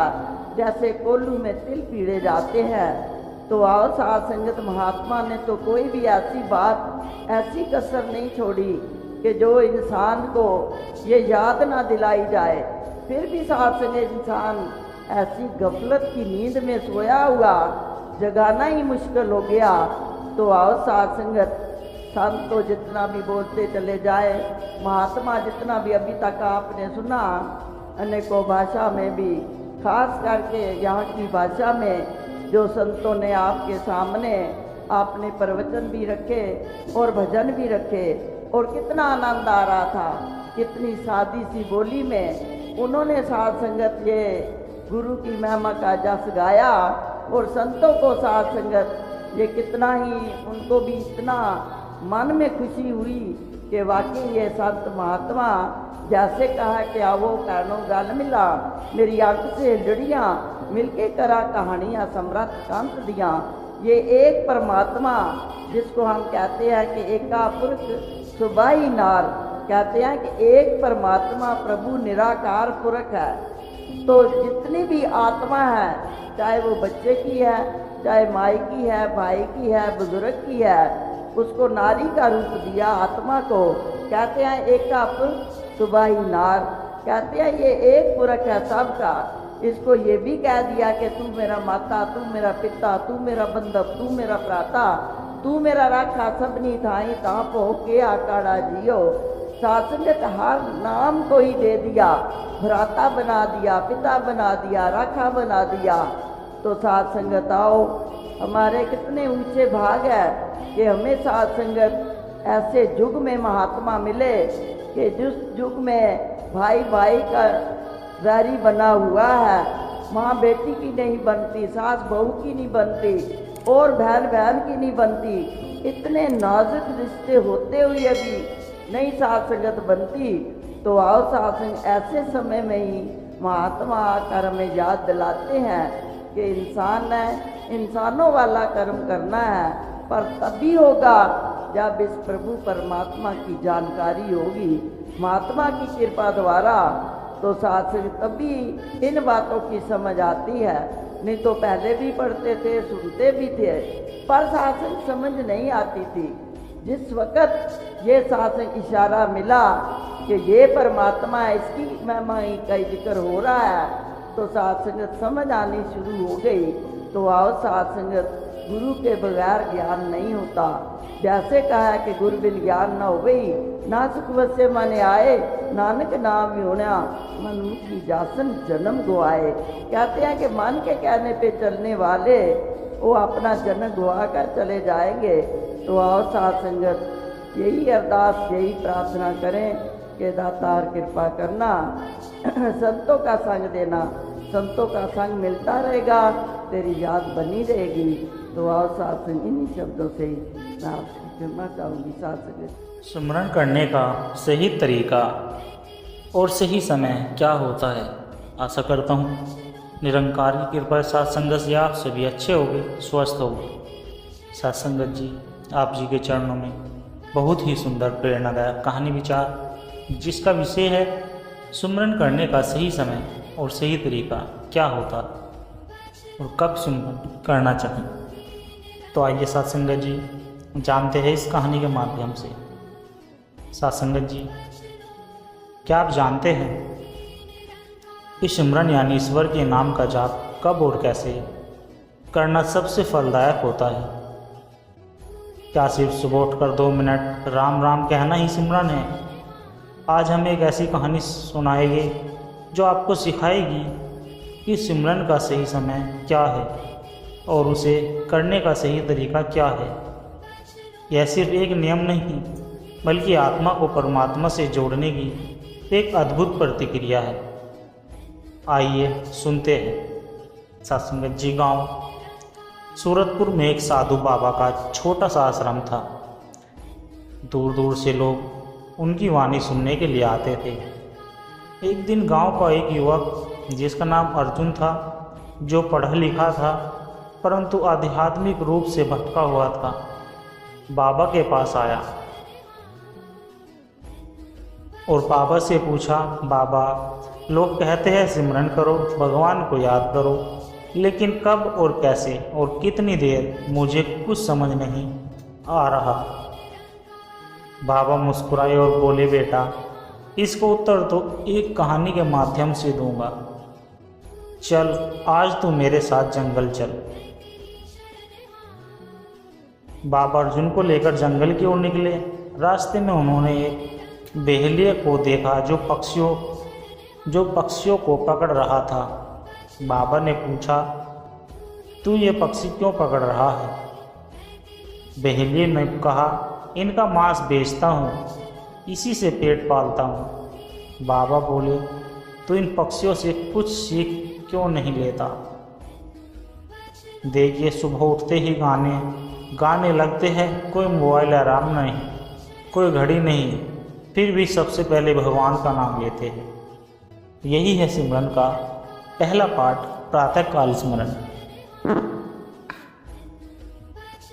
जैसे कोल्लू में तिल पीड़े जाते हैं। तो आओ साध संगत महात्मा ने तो कोई भी ऐसी बात, ऐसी कसर नहीं छोड़ी कि जो इंसान को ये याद ना दिलाई जाए। फिर भी साध संगत इंसान ऐसी गफलत की नींद में सोया हुआ, जगाना ही मुश्किल हो गया। तो आओ साध संगत, संत तो जितना भी बोलते चले जाए, महात्मा जितना भी अभी तक आपने सुना अनेकों भाषा में भी, खास करके यहाँ की भाषा में जो संतों ने आपके सामने आपने प्रवचन भी रखे और भजन भी रखे, और कितना आनंद आ रहा था। कितनी सादी सी बोली में उन्होंने साध संगत ये गुरु की महिमा का जस गाया, और संतों को साध संगत ये कितना ही उनको भी इतना मन में खुशी हुई कि वाकई ये संत महात्मा जैसे कहा कि आवो कहनो गल मिला, मेरी आंख से लड़ियाँ मिलके करा कहानियाँ समरथ कंत दियाँ। ये एक परमात्मा जिसको हम कहते हैं कि एका पुरुष सुबाई नार, कहते हैं कि एक परमात्मा प्रभु निराकार पुरख है। तो जितनी भी आत्मा है, चाहे वो बच्चे की है, चाहे माई की है, भाई की है, बुजुर्ग की है, उसको नारी का रूप दिया आत्मा को। कहते हैं एका पुरुष सुबाई नार, कहते हैं ये एक पुरख है सबका। इसको ये भी कह दिया कि तू मेरा माता, तू मेरा पिता, तू मेरा बंधव, तू मेरा भ्राता, तू मेरा राखा सबनी थाई ताप हो के आकाड़ा जियो। साध संगत हर नाम को ही दे दिया, भ्राता बना दिया, पिता बना दिया, राखा बना दिया। तो साध संगत आओ, हमारे कितने ऊंचे भाग है कि हमें साध संगत ऐसे युग में महात्मा मिले कि जिस युग में भाई भाई का वैरी बना हुआ है, माँ बेटी की नहीं बनती, सास बहू की नहीं बनती, और बहन बहन की नहीं बनती, इतने नाजुक रिश्ते होते हुए भी नहीं साध संगत बनती। तो आओ साध संगत, ऐसे समय में ही महात्मा आकर हमें याद दिलाते हैं कि इंसान है, इंसानों वाला कर्म करना है, पर तभी होगा जब इस प्रभु परमात्मा की जानकारी होगी, महात्मा की कृपा द्वारा। तो साथ से तभी इन बातों की समझ आती है। नहीं तो पहले भी पढ़ते थे, सुनते भी थे, पर साथ समझ नहीं आती थी। जिस वक़्त ये साथ इशारा मिला कि ये परमात्मा है, इसकी महिमा का जिक्र हो रहा है, तो साथ संगत समझ आनी शुरू हो गई। तो आओ साथ संगत, गुरु के बगैर ज्ञान नहीं होता। जैसे कहा है कि गुरु बिन ज्ञान न हो गई, ना सुख वसे मन आए, नानक नाम योना मनुष्य की जासन जन्म गवाए। कहते हैं कि मन के कहने पे चलने वाले वो अपना जन्म गवा कर चले जाएंगे। तो आओ साथ संगत, यही अरदास, यही प्रार्थना करें कि दातार कृपा करना, संतों का संग देना, संतों का संग मिलता रहेगा, तेरी याद बनी रहेगी। तो आओ साथ संग, इन्हीं शब्दों से मैं आपसे क्षमा चाहूँगी। साथ संग सुमरन करने का सही तरीका और सही समय क्या होता है? आशा करता हूँ निरंकार की कृपा साथ संगत से आप सभी अच्छे होंगे, स्वस्थ होंगे। साथ संगत जी, आप जी के चरणों में बहुत ही सुंदर प्रेरणादायक कहानी विचार, जिसका विषय है सुमरन करने का सही समय और सही तरीका क्या होता और कब सुमरन करना चाहिए। तो आइए साथ संगत जी जानते हैं इस कहानी के माध्यम से। साथ संगत जी, क्या आप जानते हैं कि सिमरन यानी ईश्वर के नाम का जाप कब और कैसे करना सबसे फलदायक होता है? क्या सिर्फ सुबह उठकर 2 मिनट राम राम कहना ही सिमरन है? आज हम एक ऐसी कहानी सुनाएंगे जो आपको सिखाएगी कि सिमरन का सही समय क्या है और उसे करने का सही तरीका क्या है। यह सिर्फ एक नियम नहीं, बल्कि आत्मा को परमात्मा से जोड़ने की एक अद्भुत प्रतिक्रिया है। आइए सुनते हैं। सत्संगत जी, गांव सूरतपुर में एक साधु बाबा का छोटा सा आश्रम था। दूर दूर से लोग उनकी वाणी सुनने के लिए आते थे। एक दिन गांव का एक युवक जिसका नाम अर्जुन था, जो पढ़ा लिखा था परंतु आध्यात्मिक रूप से भटका हुआ था, बाबा के पास आया और बाबा से पूछा, बाबा, लोग कहते हैं सिमरन करो, भगवान को याद करो, लेकिन कब और कैसे और कितनी देर, मुझे कुछ समझ नहीं आ रहा। बाबा मुस्कुराए और बोले, बेटा, इसको उत्तर तो एक कहानी के माध्यम से दूंगा। चल, आज तू मेरे साथ जंगल चल। बाबा अर्जुन को लेकर जंगल की ओर निकले। रास्ते में उन्होंने एक बेहलिए को देखा जो पक्षियों को पकड़ रहा था। बाबा ने पूछा, तू ये पक्षी क्यों पकड़ रहा है? बेहलिए ने कहा, इनका मांस बेचता हूँ, इसी से पेट पालता हूँ। बाबा बोले, तो इन पक्षियों से कुछ सीख क्यों नहीं लेता? देखिए, सुबह उठते ही गाने लगते हैं। कोई मोबाइल आराम नहीं, कोई घड़ी नहीं, फिर भी सबसे पहले भगवान का नाम लेते हैं। यही है सिमरन का पहला पाठ, प्रातःकाल स्मरण।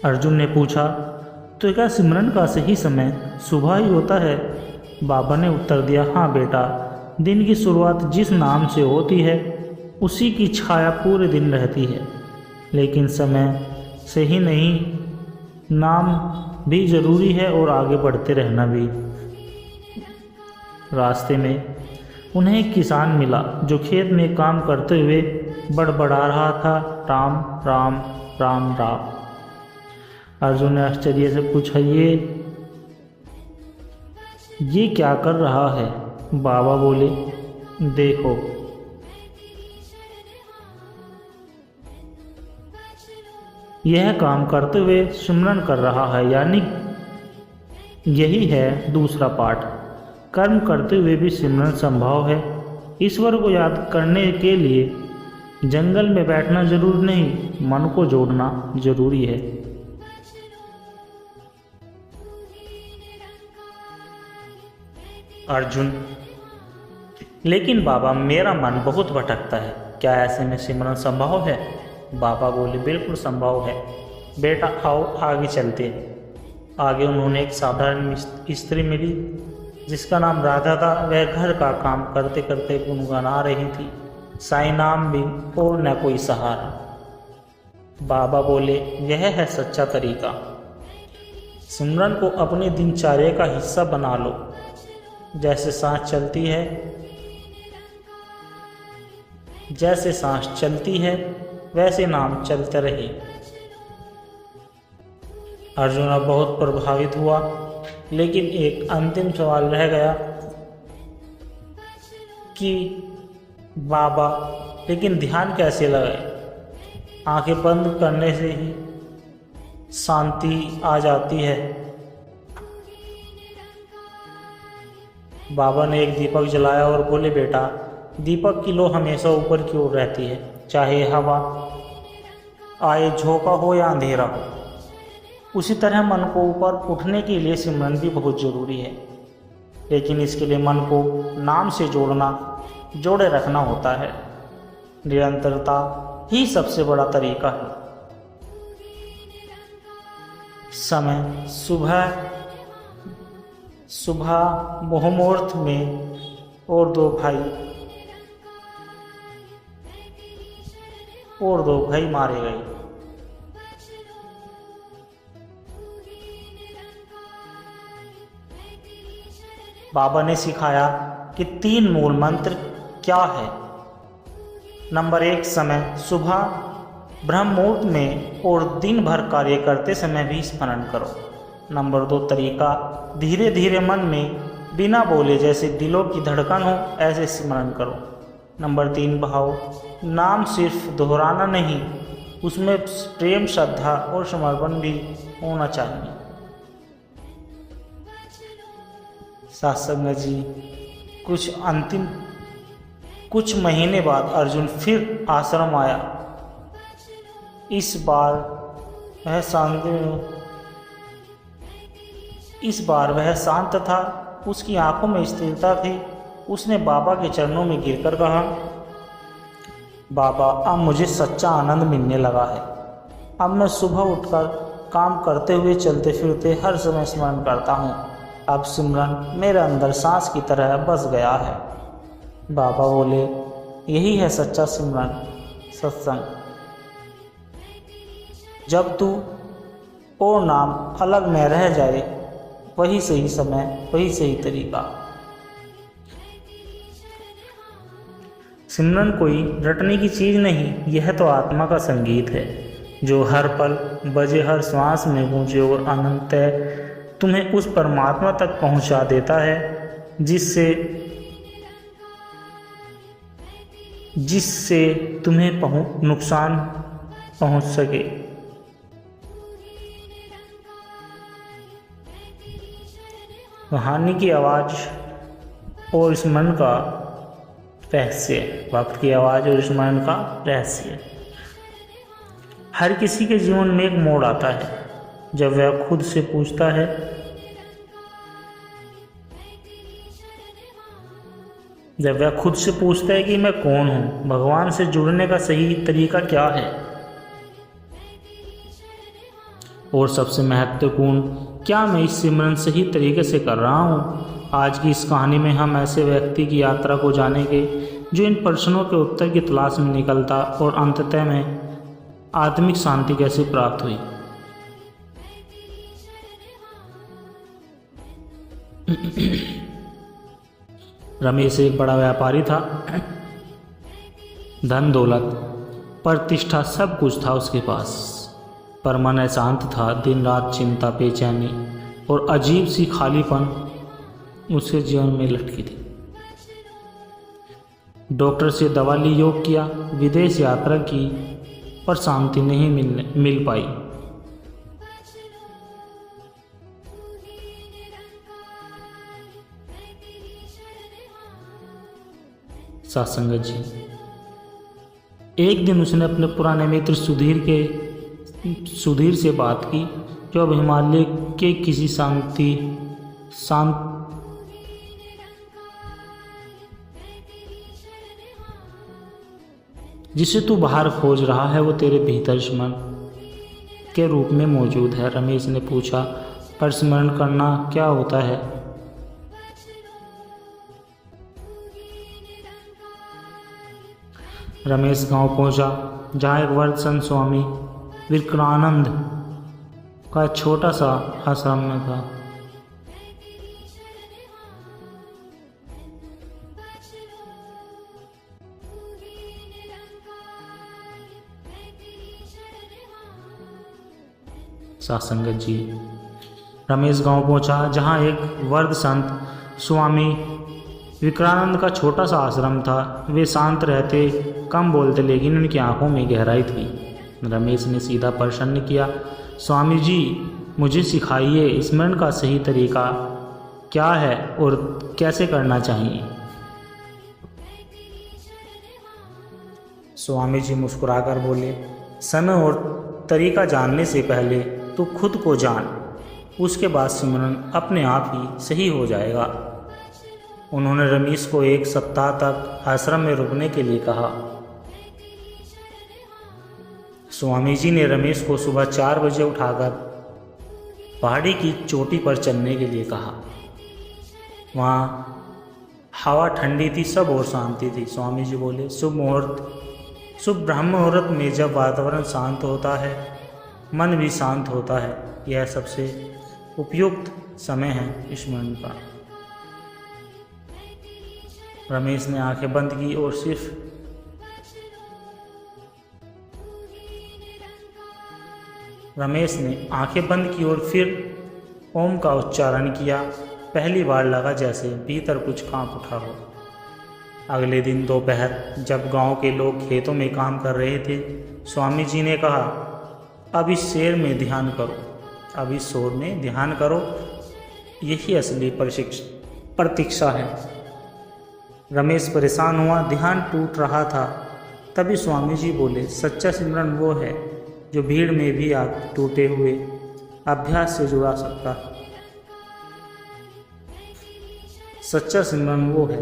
अर्जुन ने पूछा, तो क्या सिमरन का सही समय सुबह ही होता है? बाबा ने उत्तर दिया, हाँ बेटा, दिन की शुरुआत जिस नाम से होती है उसी की छाया पूरे दिन रहती है। लेकिन समय से ही नहीं, नाम भी जरूरी है और आगे बढ़ते रहना भी। रास्ते में उन्हें एक किसान मिला जो खेत में काम करते हुए बड़बड़ा रहा था, राम राम राम राम। अर्जुन ने आश्चर्य से पूछा, ये क्या कर रहा है? बाबा बोले, देखो, यह काम करते हुए सिमरन कर रहा है, यानी यही है दूसरा पाठ। कर्म करते हुए भी सिमरन संभव है। ईश्वर को याद करने के लिए जंगल में बैठना जरूरी नहीं, मन को जोड़ना जरूरी है। अर्जुन, लेकिन बाबा, मेरा मन बहुत भटकता है, क्या ऐसे में सिमरन संभव है? बाबा बोले, बिल्कुल संभव है बेटा, आओ आगे चलते हैं। आगे उन्होंने एक साधारण स्त्री मिली जिसका नाम राधा था। वह घर का काम करते करते गुनगुना रही थी, साईं नाम भी और न कोई सहारा। बाबा बोले, यह है सच्चा तरीका, सिमरन को अपने दिनचर्या का हिस्सा बना लो। जैसे सांस चलती है, जैसे सांस चलती है वैसे नाम चलते रहे। अर्जुन अब बहुत प्रभावित हुआ, लेकिन एक अंतिम सवाल रह गया कि बाबा, लेकिन ध्यान कैसे लगाए? आंखें बंद करने से ही शांति आ जाती है। बाबा ने एक दीपक जलाया और बोले, बेटा, दीपक की लो हमेशा ऊपर की ओर रहती है, चाहे हवा आए, झोंका हो या अंधेरा हो। उसी तरह मन को ऊपर उठने के लिए सिमरन भी बहुत जरूरी है, लेकिन इसके लिए मन को नाम से जोड़े रखना होता है। निरंतरता ही सबसे बड़ा तरीका है। समय सुबह मुहूर्त में और दो भाई मारे गए। बाबा ने सिखाया कि 3 मूल मंत्र क्या है। नंबर 1, समय सुबह ब्रह्म मुहूर्त में और दिन भर कार्य करते समय भी स्मरण करो। नंबर 2, तरीका धीरे धीरे मन में बिना बोले, जैसे दिलों की धड़कन हो ऐसे स्मरण करो। नंबर 3, भाव नाम सिर्फ दोहराना नहीं, उसमें प्रेम, श्रद्धा और समर्पण भी होना चाहिए। सत्संग जी, कुछ महीने बाद अर्जुन फिर आश्रम आया। इस बार वह शांत था, उसकी आंखों में स्थिरता थी। उसने बाबा के चरणों में गिरकर कहा, बाबा, अब मुझे सच्चा आनंद मिलने लगा है। अब मैं सुबह उठकर काम करते हुए, चलते फिरते हर समय स्मरण करता हूँ। अब सिमरन मेरे अंदर सांस की तरह बस गया है। बाबा बोले, यही है सच्चा सिमरन, सत्संग। जब तू और नाम अलग न रह जाए, वही सही समय, वही सही तरीका। सिमरन कोई रटने की चीज नहीं, यह तो आत्मा का संगीत है, जो हर पल बजे, हर श्वास में गूंजे और अनंत तुम्हें उस परमात्मा तक पहुंचा देता है जिससे तुम्हें नुकसान पहुंच सके। कहानी की आवाज़ और स्मरण का रहस्य, वक्त की आवाज़ और स्मरण का रहस्य। हर किसी के जीवन में एक मोड़ आता है जब वह खुद से पूछता है, कि मैं कौन हूँ, भगवान से जुड़ने का सही तरीका क्या है, और सबसे महत्वपूर्ण, क्या मैं इस सिमरन सही तरीके से कर रहा हूँ। आज की इस कहानी में हम ऐसे व्यक्ति की यात्रा को जानेंगे जो इन प्रश्नों के उत्तर की तलाश में निकलता और अंततः में आत्मिक शांति कैसे प्राप्त हुई। रमेश एक बड़ा व्यापारी था। धन दौलत प्रतिष्ठा सब कुछ था उसके पास, पर मन अशांत था। दिन रात चिंता, बेचैनी और अजीब सी खालीपन उसके जीवन में लटकी थी। डॉक्टर से दवा ली, योग किया, विदेश यात्रा की, पर शांति नहीं मिल पाई। सत्संग जी, एक दिन उसने अपने पुराने मित्र सुधीर से बात की, जो अब हिमालय के किसी जिसे तू बाहर खोज रहा है, वो तेरे भीतर स्मरण के रूप में मौजूद है। रमेश ने पूछा, पर स्मरण करना क्या होता है? रमेश गांव पहुंचा, जहां एक वृद्ध संत स्वामी विवेकानंद का छोटा सा आश्रम में था। सासंगत जी। रमेश गांव पहुंचा, जहां एक वृद्ध संत स्वामी विक्रानंद का छोटा सा आश्रम था। वे शांत रहते, कम बोलते, लेकिन उनकी आंखों में गहराई थी। रमेश ने सीधा प्रश्न किया, स्वामी जी, मुझे सिखाइए, स्मरण का सही तरीका क्या है और कैसे करना चाहिए? स्वामी जी मुस्कुराकर बोले, समय और तरीका जानने से पहले तो खुद को जान, उसके बाद सिमरन अपने आप ही सही हो जाएगा। उन्होंने रमेश को 1 सप्ताह तक आश्रम में रुकने के लिए कहा। स्वामी जी ने रमेश को सुबह 4 बजे उठाकर पहाड़ी की चोटी पर चलने के लिए कहा। वहाँ हवा ठंडी थी, सब और शांति थी। स्वामी जी बोले, शुभ ब्रह्म मुहूर्त में जब वातावरण शांत होता है, मन भी शांत होता है, यह सबसे उपयुक्त समय है स्मरण का। रमेश ने आंखें बंद की और फिर ओम का उच्चारण किया। पहली बार लगा जैसे भीतर कुछ कांप उठा हो। अगले दिन दोपहर जब गांव के लोग खेतों में काम कर रहे थे, स्वामी जी ने कहा, अब इस शोर में ध्यान करो, यही असली प्रतीक्षा है। रमेश परेशान हुआ, ध्यान टूट रहा था। तभी स्वामी जी बोले, सच्चा सिमरन वो है जो भीड़ में भी टूटे हुए अभ्यास से जुड़ा सकता है। सच्चा सिमरन वो है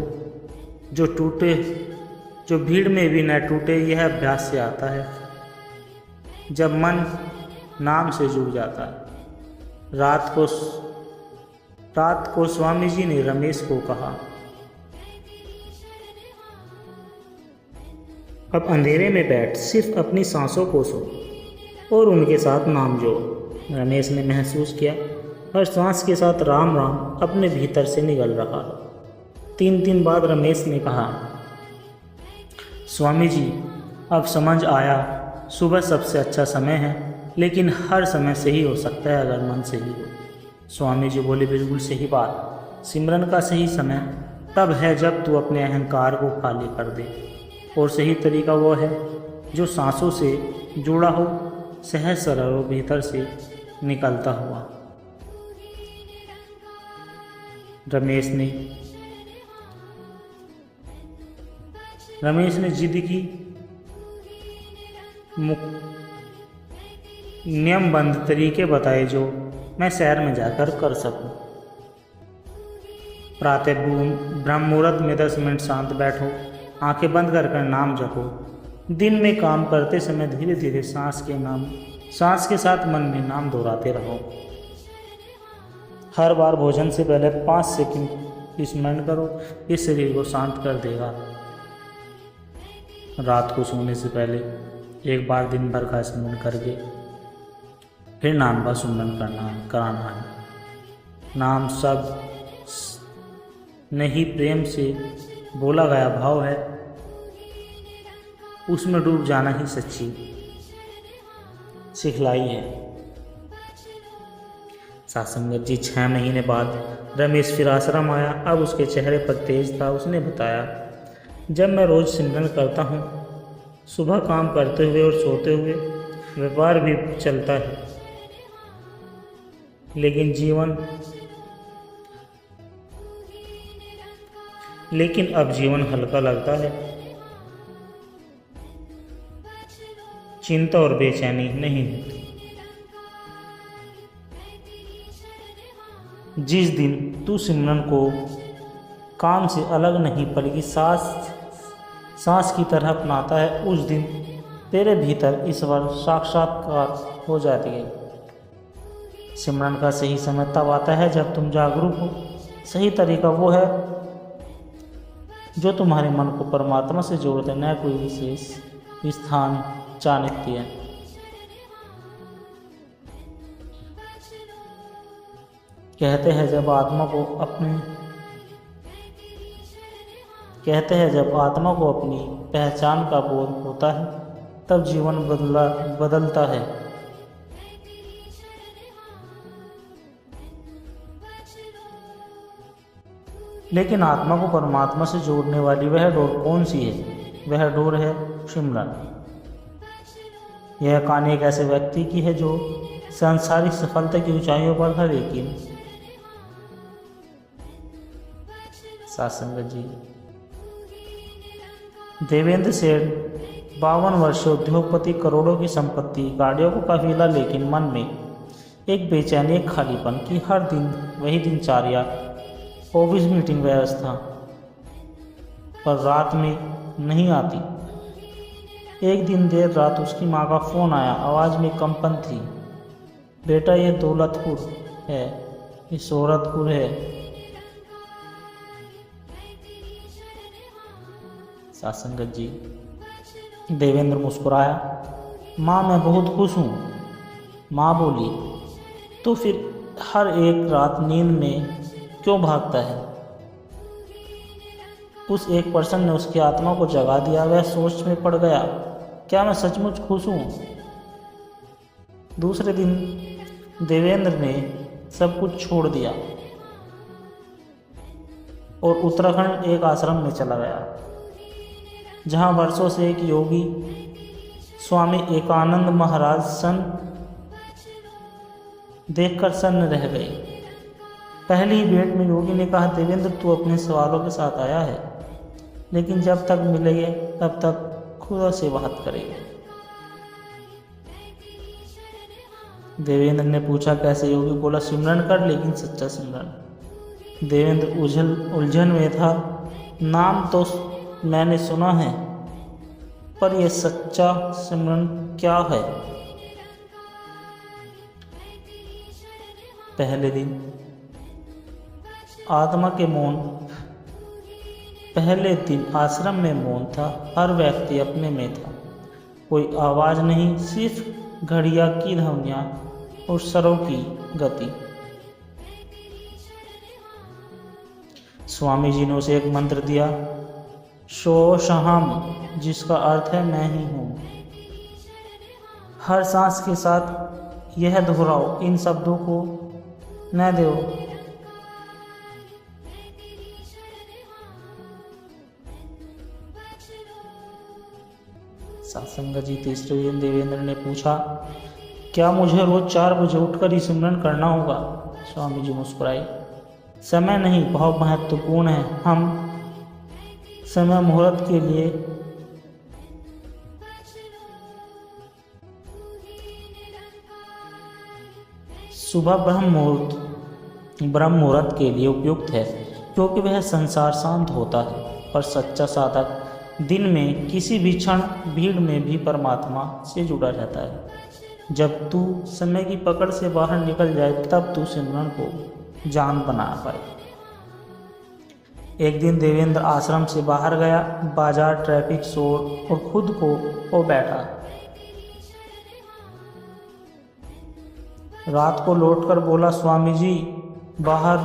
जो भीड़ में भी न टूटे, यह अभ्यास से आता है जब मन नाम से जुड़ जाता है। रात को स्वामी जी ने रमेश को कहा, अब अंधेरे में बैठ, सिर्फ अपनी सांसों को सुन और उनके साथ नाम जोड़। रमेश ने महसूस किया हर सांस के साथ राम राम अपने भीतर से निकल रहा है। 3 दिन बाद रमेश ने कहा, स्वामी जी, अब समझ आया, सुबह सबसे अच्छा समय है, लेकिन हर समय सही हो सकता है अगर मन सही हो। स्वामी जी बोले, बिल्कुल सही बात। सिमरन का सही समय तब है जब तू अपने अहंकार को खाली कर दे, और सही तरीका वो है जो सांसों से जुड़ा हो, सहज सरल हो, भीतर से निकलता हुआ। रमेश ने जिद की, नियमबद्ध तरीके बताए जो मैं शहर में जाकर कर सकूं। प्रातः ब्रह्म मुहूर्त में 10 मिनट शांत बैठो, आंखें बंद कर नाम जपो। दिन में काम करते समय धीरे धीरे सांस के साथ मन में नाम दोहराते रहो। हर बार भोजन से पहले 5 सेकंड स्मरण करो, इस शरीर को शांत कर देगा। रात को सोने से पहले एक बार दिन भर का स्मरण करके फिर नाम का सुमरन कराना है। नाम सब नहीं प्रेम से बोला गया भाव है, उसमें डूब जाना ही सच्ची सिखलाई है। सासंगत जी, 6 महीने बाद रमेश फिर आश्रम आया। अब उसके चेहरे पर तेज था। उसने बताया, जब मैं रोज सिमरन करता हूँ, सुबह काम करते हुए और सोते हुए, व्यापार भी चलता है, लेकिन अब जीवन हल्का लगता है। चिंता और बेचैनी नहीं होती। जिस दिन तू सिमरन को काम से अलग नहीं बल्कि सांस की तरह अपनाता है, उस दिन तेरे भीतर ईश्वर साक्षात्कार हो जाती है। सिमरन का सही समय तब आता है जब तुम जागरूक हो। सही तरीका वो है जो तुम्हारे मन को परमात्मा से जोड़ते, न कोई विशेष स्थान चाणक्य है। कहते हैं जब आत्मा को अपनी पहचान का बोध होता है, तब जीवन बदलता है। लेकिन आत्मा को परमात्मा से जोड़ने वाली वह डोर कौन सी है? वह डोर है सिमरन। यह कहानी एक ऐसे व्यक्ति की है जो सांसारिक सफलता की ऊंचाइयों पर था, लेकिन सत्संग जी। देवेंद्र सेठ 52 वर्षीय उद्योगपति, करोड़ों की संपत्ति, गाड़ियों को काफिला, लेकिन मन में एक बेचैनी, एक खालीपन की हर दिन वही दिनचर्या, ऑफिस मीटिंग व्यवस्था, पर रात में नहीं आती। एक दिन देर रात उसकी माँ का फोन आया, आवाज में कंपन थी। बेटा, ये दौलतपुर है, ये शोहरतपुर है। सत्संगत जी। देवेंद्र मुस्कुराया। माँ, मैं बहुत खुश हूँ। माँ बोली, तो फिर हर एक रात नींद में क्यों भागता है? उस एक पर्सन ने उसकी आत्मा को जगा दिया। वह सोच में पड़ गया, क्या मैं सचमुच खुश हूँ? दूसरे दिन देवेंद्र ने सब कुछ छोड़ दिया और उत्तराखंड एक आश्रम में चला गया, जहाँ वर्षों से एक योगी स्वामी एकानंद महाराज देखकर सन्न रह गए। पहली ही भेंट में योगी ने कहा, देवेंद्र, तू अपने सवालों के साथ आया है, लेकिन जब तक मिलेंगे तब तक खुदा से बात करेंगे। देवेंद्र ने पूछा, कैसे? योगी बोला, सिमरन कर, लेकिन सच्चा सिमरन। देवेंद्र उलझन में था। नाम तो मैंने सुना है, पर यह सच्चा सिमरन क्या है? पहले दिन आत्मा के मौन। पहले दिन आश्रम में मौन था। हर व्यक्ति अपने में था। कोई आवाज नहीं, सिर्फ घड़ियां की ध्वनियां और सरों की गति। स्वामी जी ने उसे एक मंत्र दिया, शोषहम, जिसका अर्थ है मैं ही हूं। हर सांस के साथ यह दोहराओ, इन शब्दों को न दो। सत्संग जी। तीसरे दिन देवेंद्र ने पूछा, क्या मुझे रोज 4 बजे उठकर ही सिमरन करना होगा? स्वामी जी मुस्कुराए, समय नहीं, बहुत महत्वपूर्ण है। हम समय मुहूर्त के लिए सुबह ब्रह्म मुहूर्त के लिए उपयुक्त है, क्योंकि वह संसार शांत होता है। पर सच्चा साधक दिन में किसी भी क्षण भीड़ में भी परमात्मा से जुड़ा रहता है। जब तू समय की पकड़ से बाहर निकल जाए, तब तू सिमरन को जान बना पाए। एक दिन देवेंद्र आश्रम से बाहर गया। बाजार, ट्रैफिक, शोर और खुद को बैठा। रात को लौटकर बोला, स्वामी जी, बाहर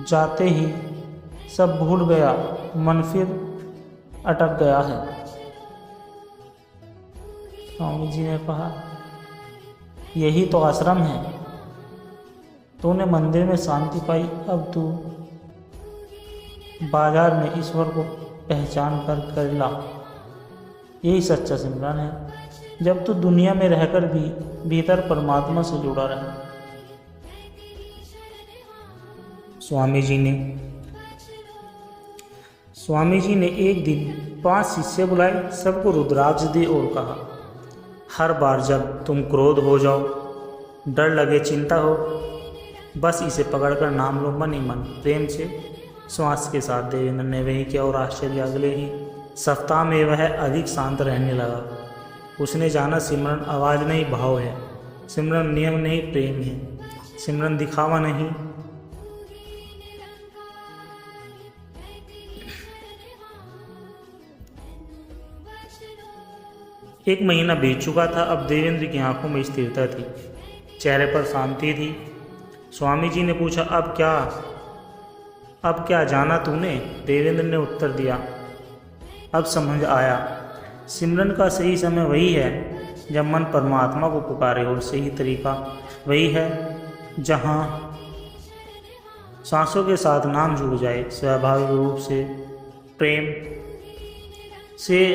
जाते ही सब भूल गया, मन फिर अटक गया है। स्वामी जी ने कहा, यही तो आश्रम है। तूने मंदिर में शांति पाई, अब तू बाजार में ईश्वर को पहचान कर ला। यही सच्चा सिमरन है, जब तू दुनिया में रहकर भी भीतर परमात्मा से जुड़ा रहे। स्वामी जी ने एक दिन 5 शिष्य बुलाए, सबको रुद्राक्ष दिए और कहा, हर बार जब तुम क्रोध हो जाओ, डर लगे, चिंता हो, बस इसे पकड़कर नाम लो, मन ही मन, प्रेम से, श्वास के साथ। देवेंद्र ने वही किया और आश्चर्य, अगले ही सप्ताह में वह अधिक शांत रहने लगा। उसने जाना, सिमरन आवाज़ नहीं, भाव है। सिमरन नियम नहीं, प्रेम है। सिमरन दिखावा नहीं, एक महीना बीत चुका था। अब देवेंद्र की आंखों में स्थिरता थी, चेहरे पर शांति थी। स्वामी जी ने पूछा, अब क्या जाना तूने? देवेंद्र ने उत्तर दिया, अब समझ आया। सिमरन का सही समय वही है जब मन परमात्मा को पुकारे, और सही तरीका वही है जहाँ सांसों के साथ नाम जुड़ जाए, स्वाभाविक रूप से प्रेम से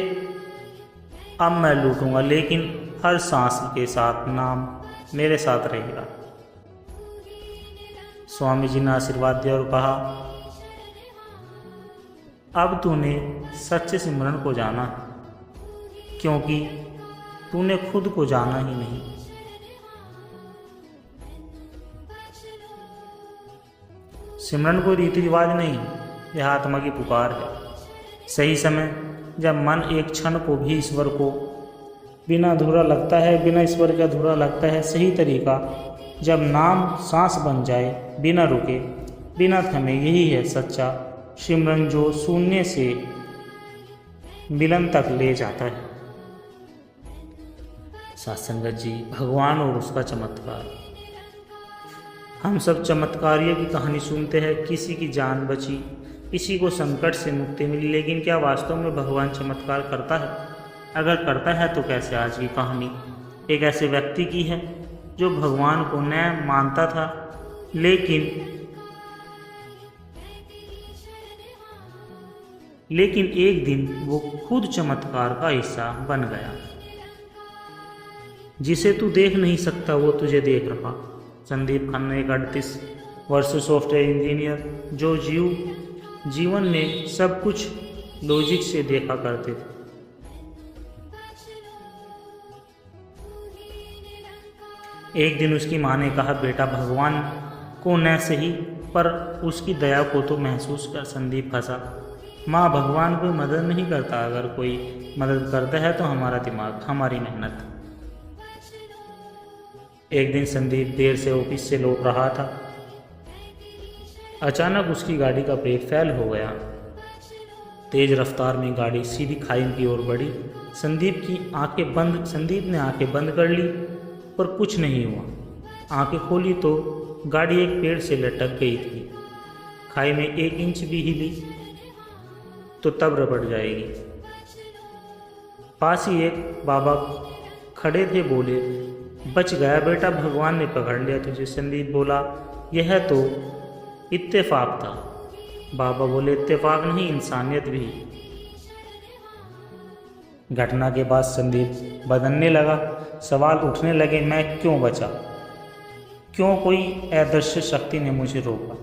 अब मैं लूटूंगा, लेकिन हर सांस के साथ नाम मेरे साथ रहेगा। स्वामी जी ने आशीर्वाद दिया और कहा, अब तूने सच्चे सिमरन को जाना, क्योंकि तूने खुद को जाना ही नहीं। सिमरन कोई रीति रिवाज नहीं, यह आत्मा की पुकार है। सही समय जब मन एक क्षण को भी ईश्वर को बिना अधूरा लगता है, बिना ईश्वर के अधूरा लगता है। सही तरीका जब नाम सांस बन जाए, बिना रुके बिना थमे, यही है सच्चा सिमरन, जो शून्य से मिलन तक ले जाता है। सत्संगत जी, भगवान और उसका चमत्कार। हम सब चमत्कारियों की कहानी सुनते हैं, किसी की जान बची, किसी को संकट से मुक्ति मिली, लेकिन क्या वास्तव में भगवान चमत्कार करता है? अगर करता है तो कैसे? आज की कहानी एक ऐसे व्यक्ति की है जो भगवान को न मानता था, लेकिन एक दिन वो खुद चमत्कार का हिस्सा बन गया। जिसे तू देख नहीं सकता वो तुझे देख रहा। संदीप खन्ना एक 38 वर्ष सॉफ्टवेयर इंजीनियर, जो जीवन में सब कुछ लॉजिक से देखा करते थे। एक दिन उसकी माँ ने कहा, बेटा भगवान को न सही पर उसकी दया को तो महसूस कर। संदीप फंसा। माँ, भगवान कोई मदद नहीं करता, अगर कोई मदद करता है तो हमारा दिमाग, हमारी मेहनत। एक दिन संदीप देर से ऑफिस से लौट रहा था। अचानक उसकी गाड़ी का ब्रेक फेल हो गया। तेज रफ्तार में गाड़ी सीधी खाई की ओर बढ़ी। संदीप ने आंखें बंद कर ली, पर कुछ नहीं हुआ। आंखें खोली तो गाड़ी एक पेड़ से लटक गई थी। खाई में 1 इंच भी हिली तो तब रपट जाएगी। पास ही एक बाबा खड़े थे, बोले, बच गया बेटा, भगवान ने पकड़ लिया तुझे। संदीप बोला, यह तो इत्तेफाक था। बाबा बोले, इत्तेफाक नहीं, इंसानियत भी। घटना के बाद संदीप बदलने लगा। सवाल उठने लगे, मैं क्यों बचा? क्यों कोई अदृश्य शक्ति ने मुझे रोका?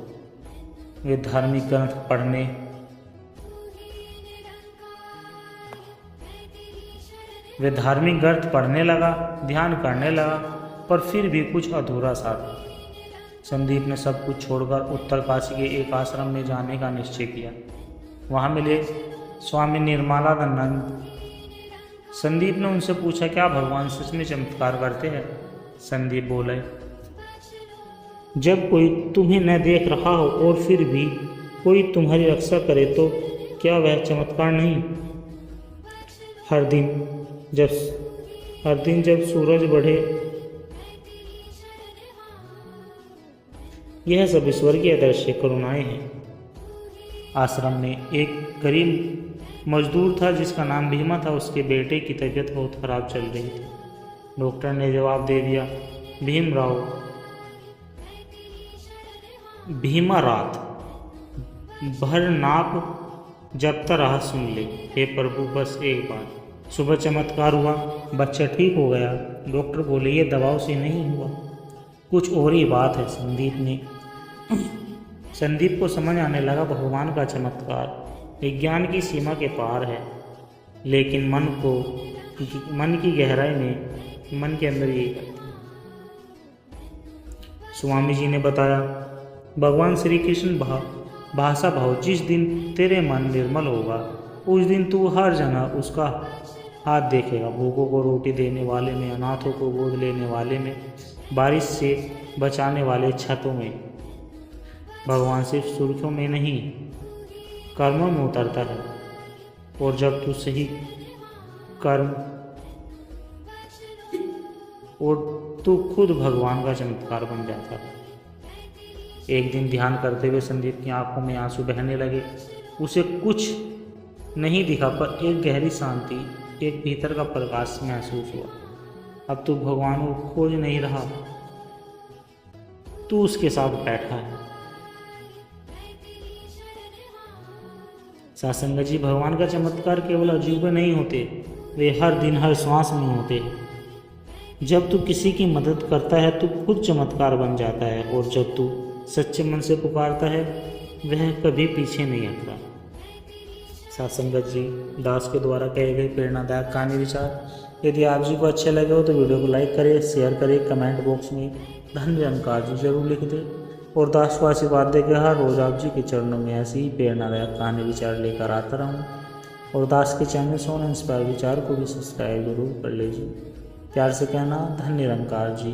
वे धार्मिक ग्रंथ पढ़ने लगा, ध्यान करने लगा, पर फिर भी कुछ अधूरा सा था। संदीप ने सब कुछ छोड़कर उत्तरकाशी के एक आश्रम में जाने का निश्चय किया। वहाँ मिले स्वामी निर्मलानंद। संदीप ने उनसे पूछा, क्या भगवान सच में चमत्कार करते हैं? संदीप बोले, जब कोई तुम्हें न देख रहा हो और फिर भी कोई तुम्हारी रक्षा करे तो क्या वह चमत्कार नहीं? हर दिन जब सूरज बढ़े, यह सब ईश्वर की अदृश्य करुणाएं हैं। आश्रम में एक गरीब मजदूर था जिसका नाम भीमा था। उसके बेटे की तबीयत बहुत खराब चल रही थी। डॉक्टर ने जवाब दे दिया, भीमा रात भर नाप जपता रहा, सुन ले, हे प्रभु बस एक बार। सुबह चमत्कार हुआ, बच्चा ठीक हो गया। डॉक्टर बोले, ये दवाओं से नहीं हुआ, कुछ और ही बात है। संदीप को समझ आने लगा, भगवान का चमत्कार विज्ञान की सीमा के पार है, लेकिन मन की गहराई में, मन के अंदर यही करते हैं। स्वामी जी ने बताया, भगवान श्री कृष्ण भाषा भाव, जिस दिन तेरे मन निर्मल होगा उस दिन तू हर जगह उसका हाथ देखेगा। भूखों को रोटी देने वाले में, अनाथों को गोद लेने वाले में, बारिश से बचाने वाले छतों में। भगवान सिर्फ सुर्खियों में नहीं, कर्मों में उतरता है। और जब तू सही कर्म, और तू खुद भगवान का चमत्कार बन जाता है। एक दिन ध्यान करते हुए संदीप की आंखों में आंसू बहने लगे। उसे कुछ नहीं दिखा, पर एक गहरी शांति, एक भीतर का प्रकाश महसूस हुआ। अब तू भगवान को खोज नहीं रहा, तू उसके साथ बैठा है। साथ संगत जी, भगवान का चमत्कार केवल अजूबे नहीं होते, वे हर दिन हर श्वास में होते हैं। जब तू किसी की मदद करता है तो खुद चमत्कार बन जाता है, और जब तू सच्चे मन से पुकारता है वह कभी पीछे नहीं हटता। साथ संगत जी, दास के द्वारा कहे गए प्रेरणादायक कहानी विचार यदि आप जी को अच्छे लगे हो तो वीडियो को लाइक करें, शेयर करें, कमेंट बॉक्स में धन निरंकार जी जरूर लिख दें, और दास को आशीर्वाद देकर हर रोज़ आप जी के चरणों में ऐसी ही प्रेरणादायक कहानी विचार लेकर आता रहूँ। और दास के चैनल सोन इंस्पायर विचार को भी सब्सक्राइब जरूर कर लीजिए। प्यार से कहना, धन निरंकार जी।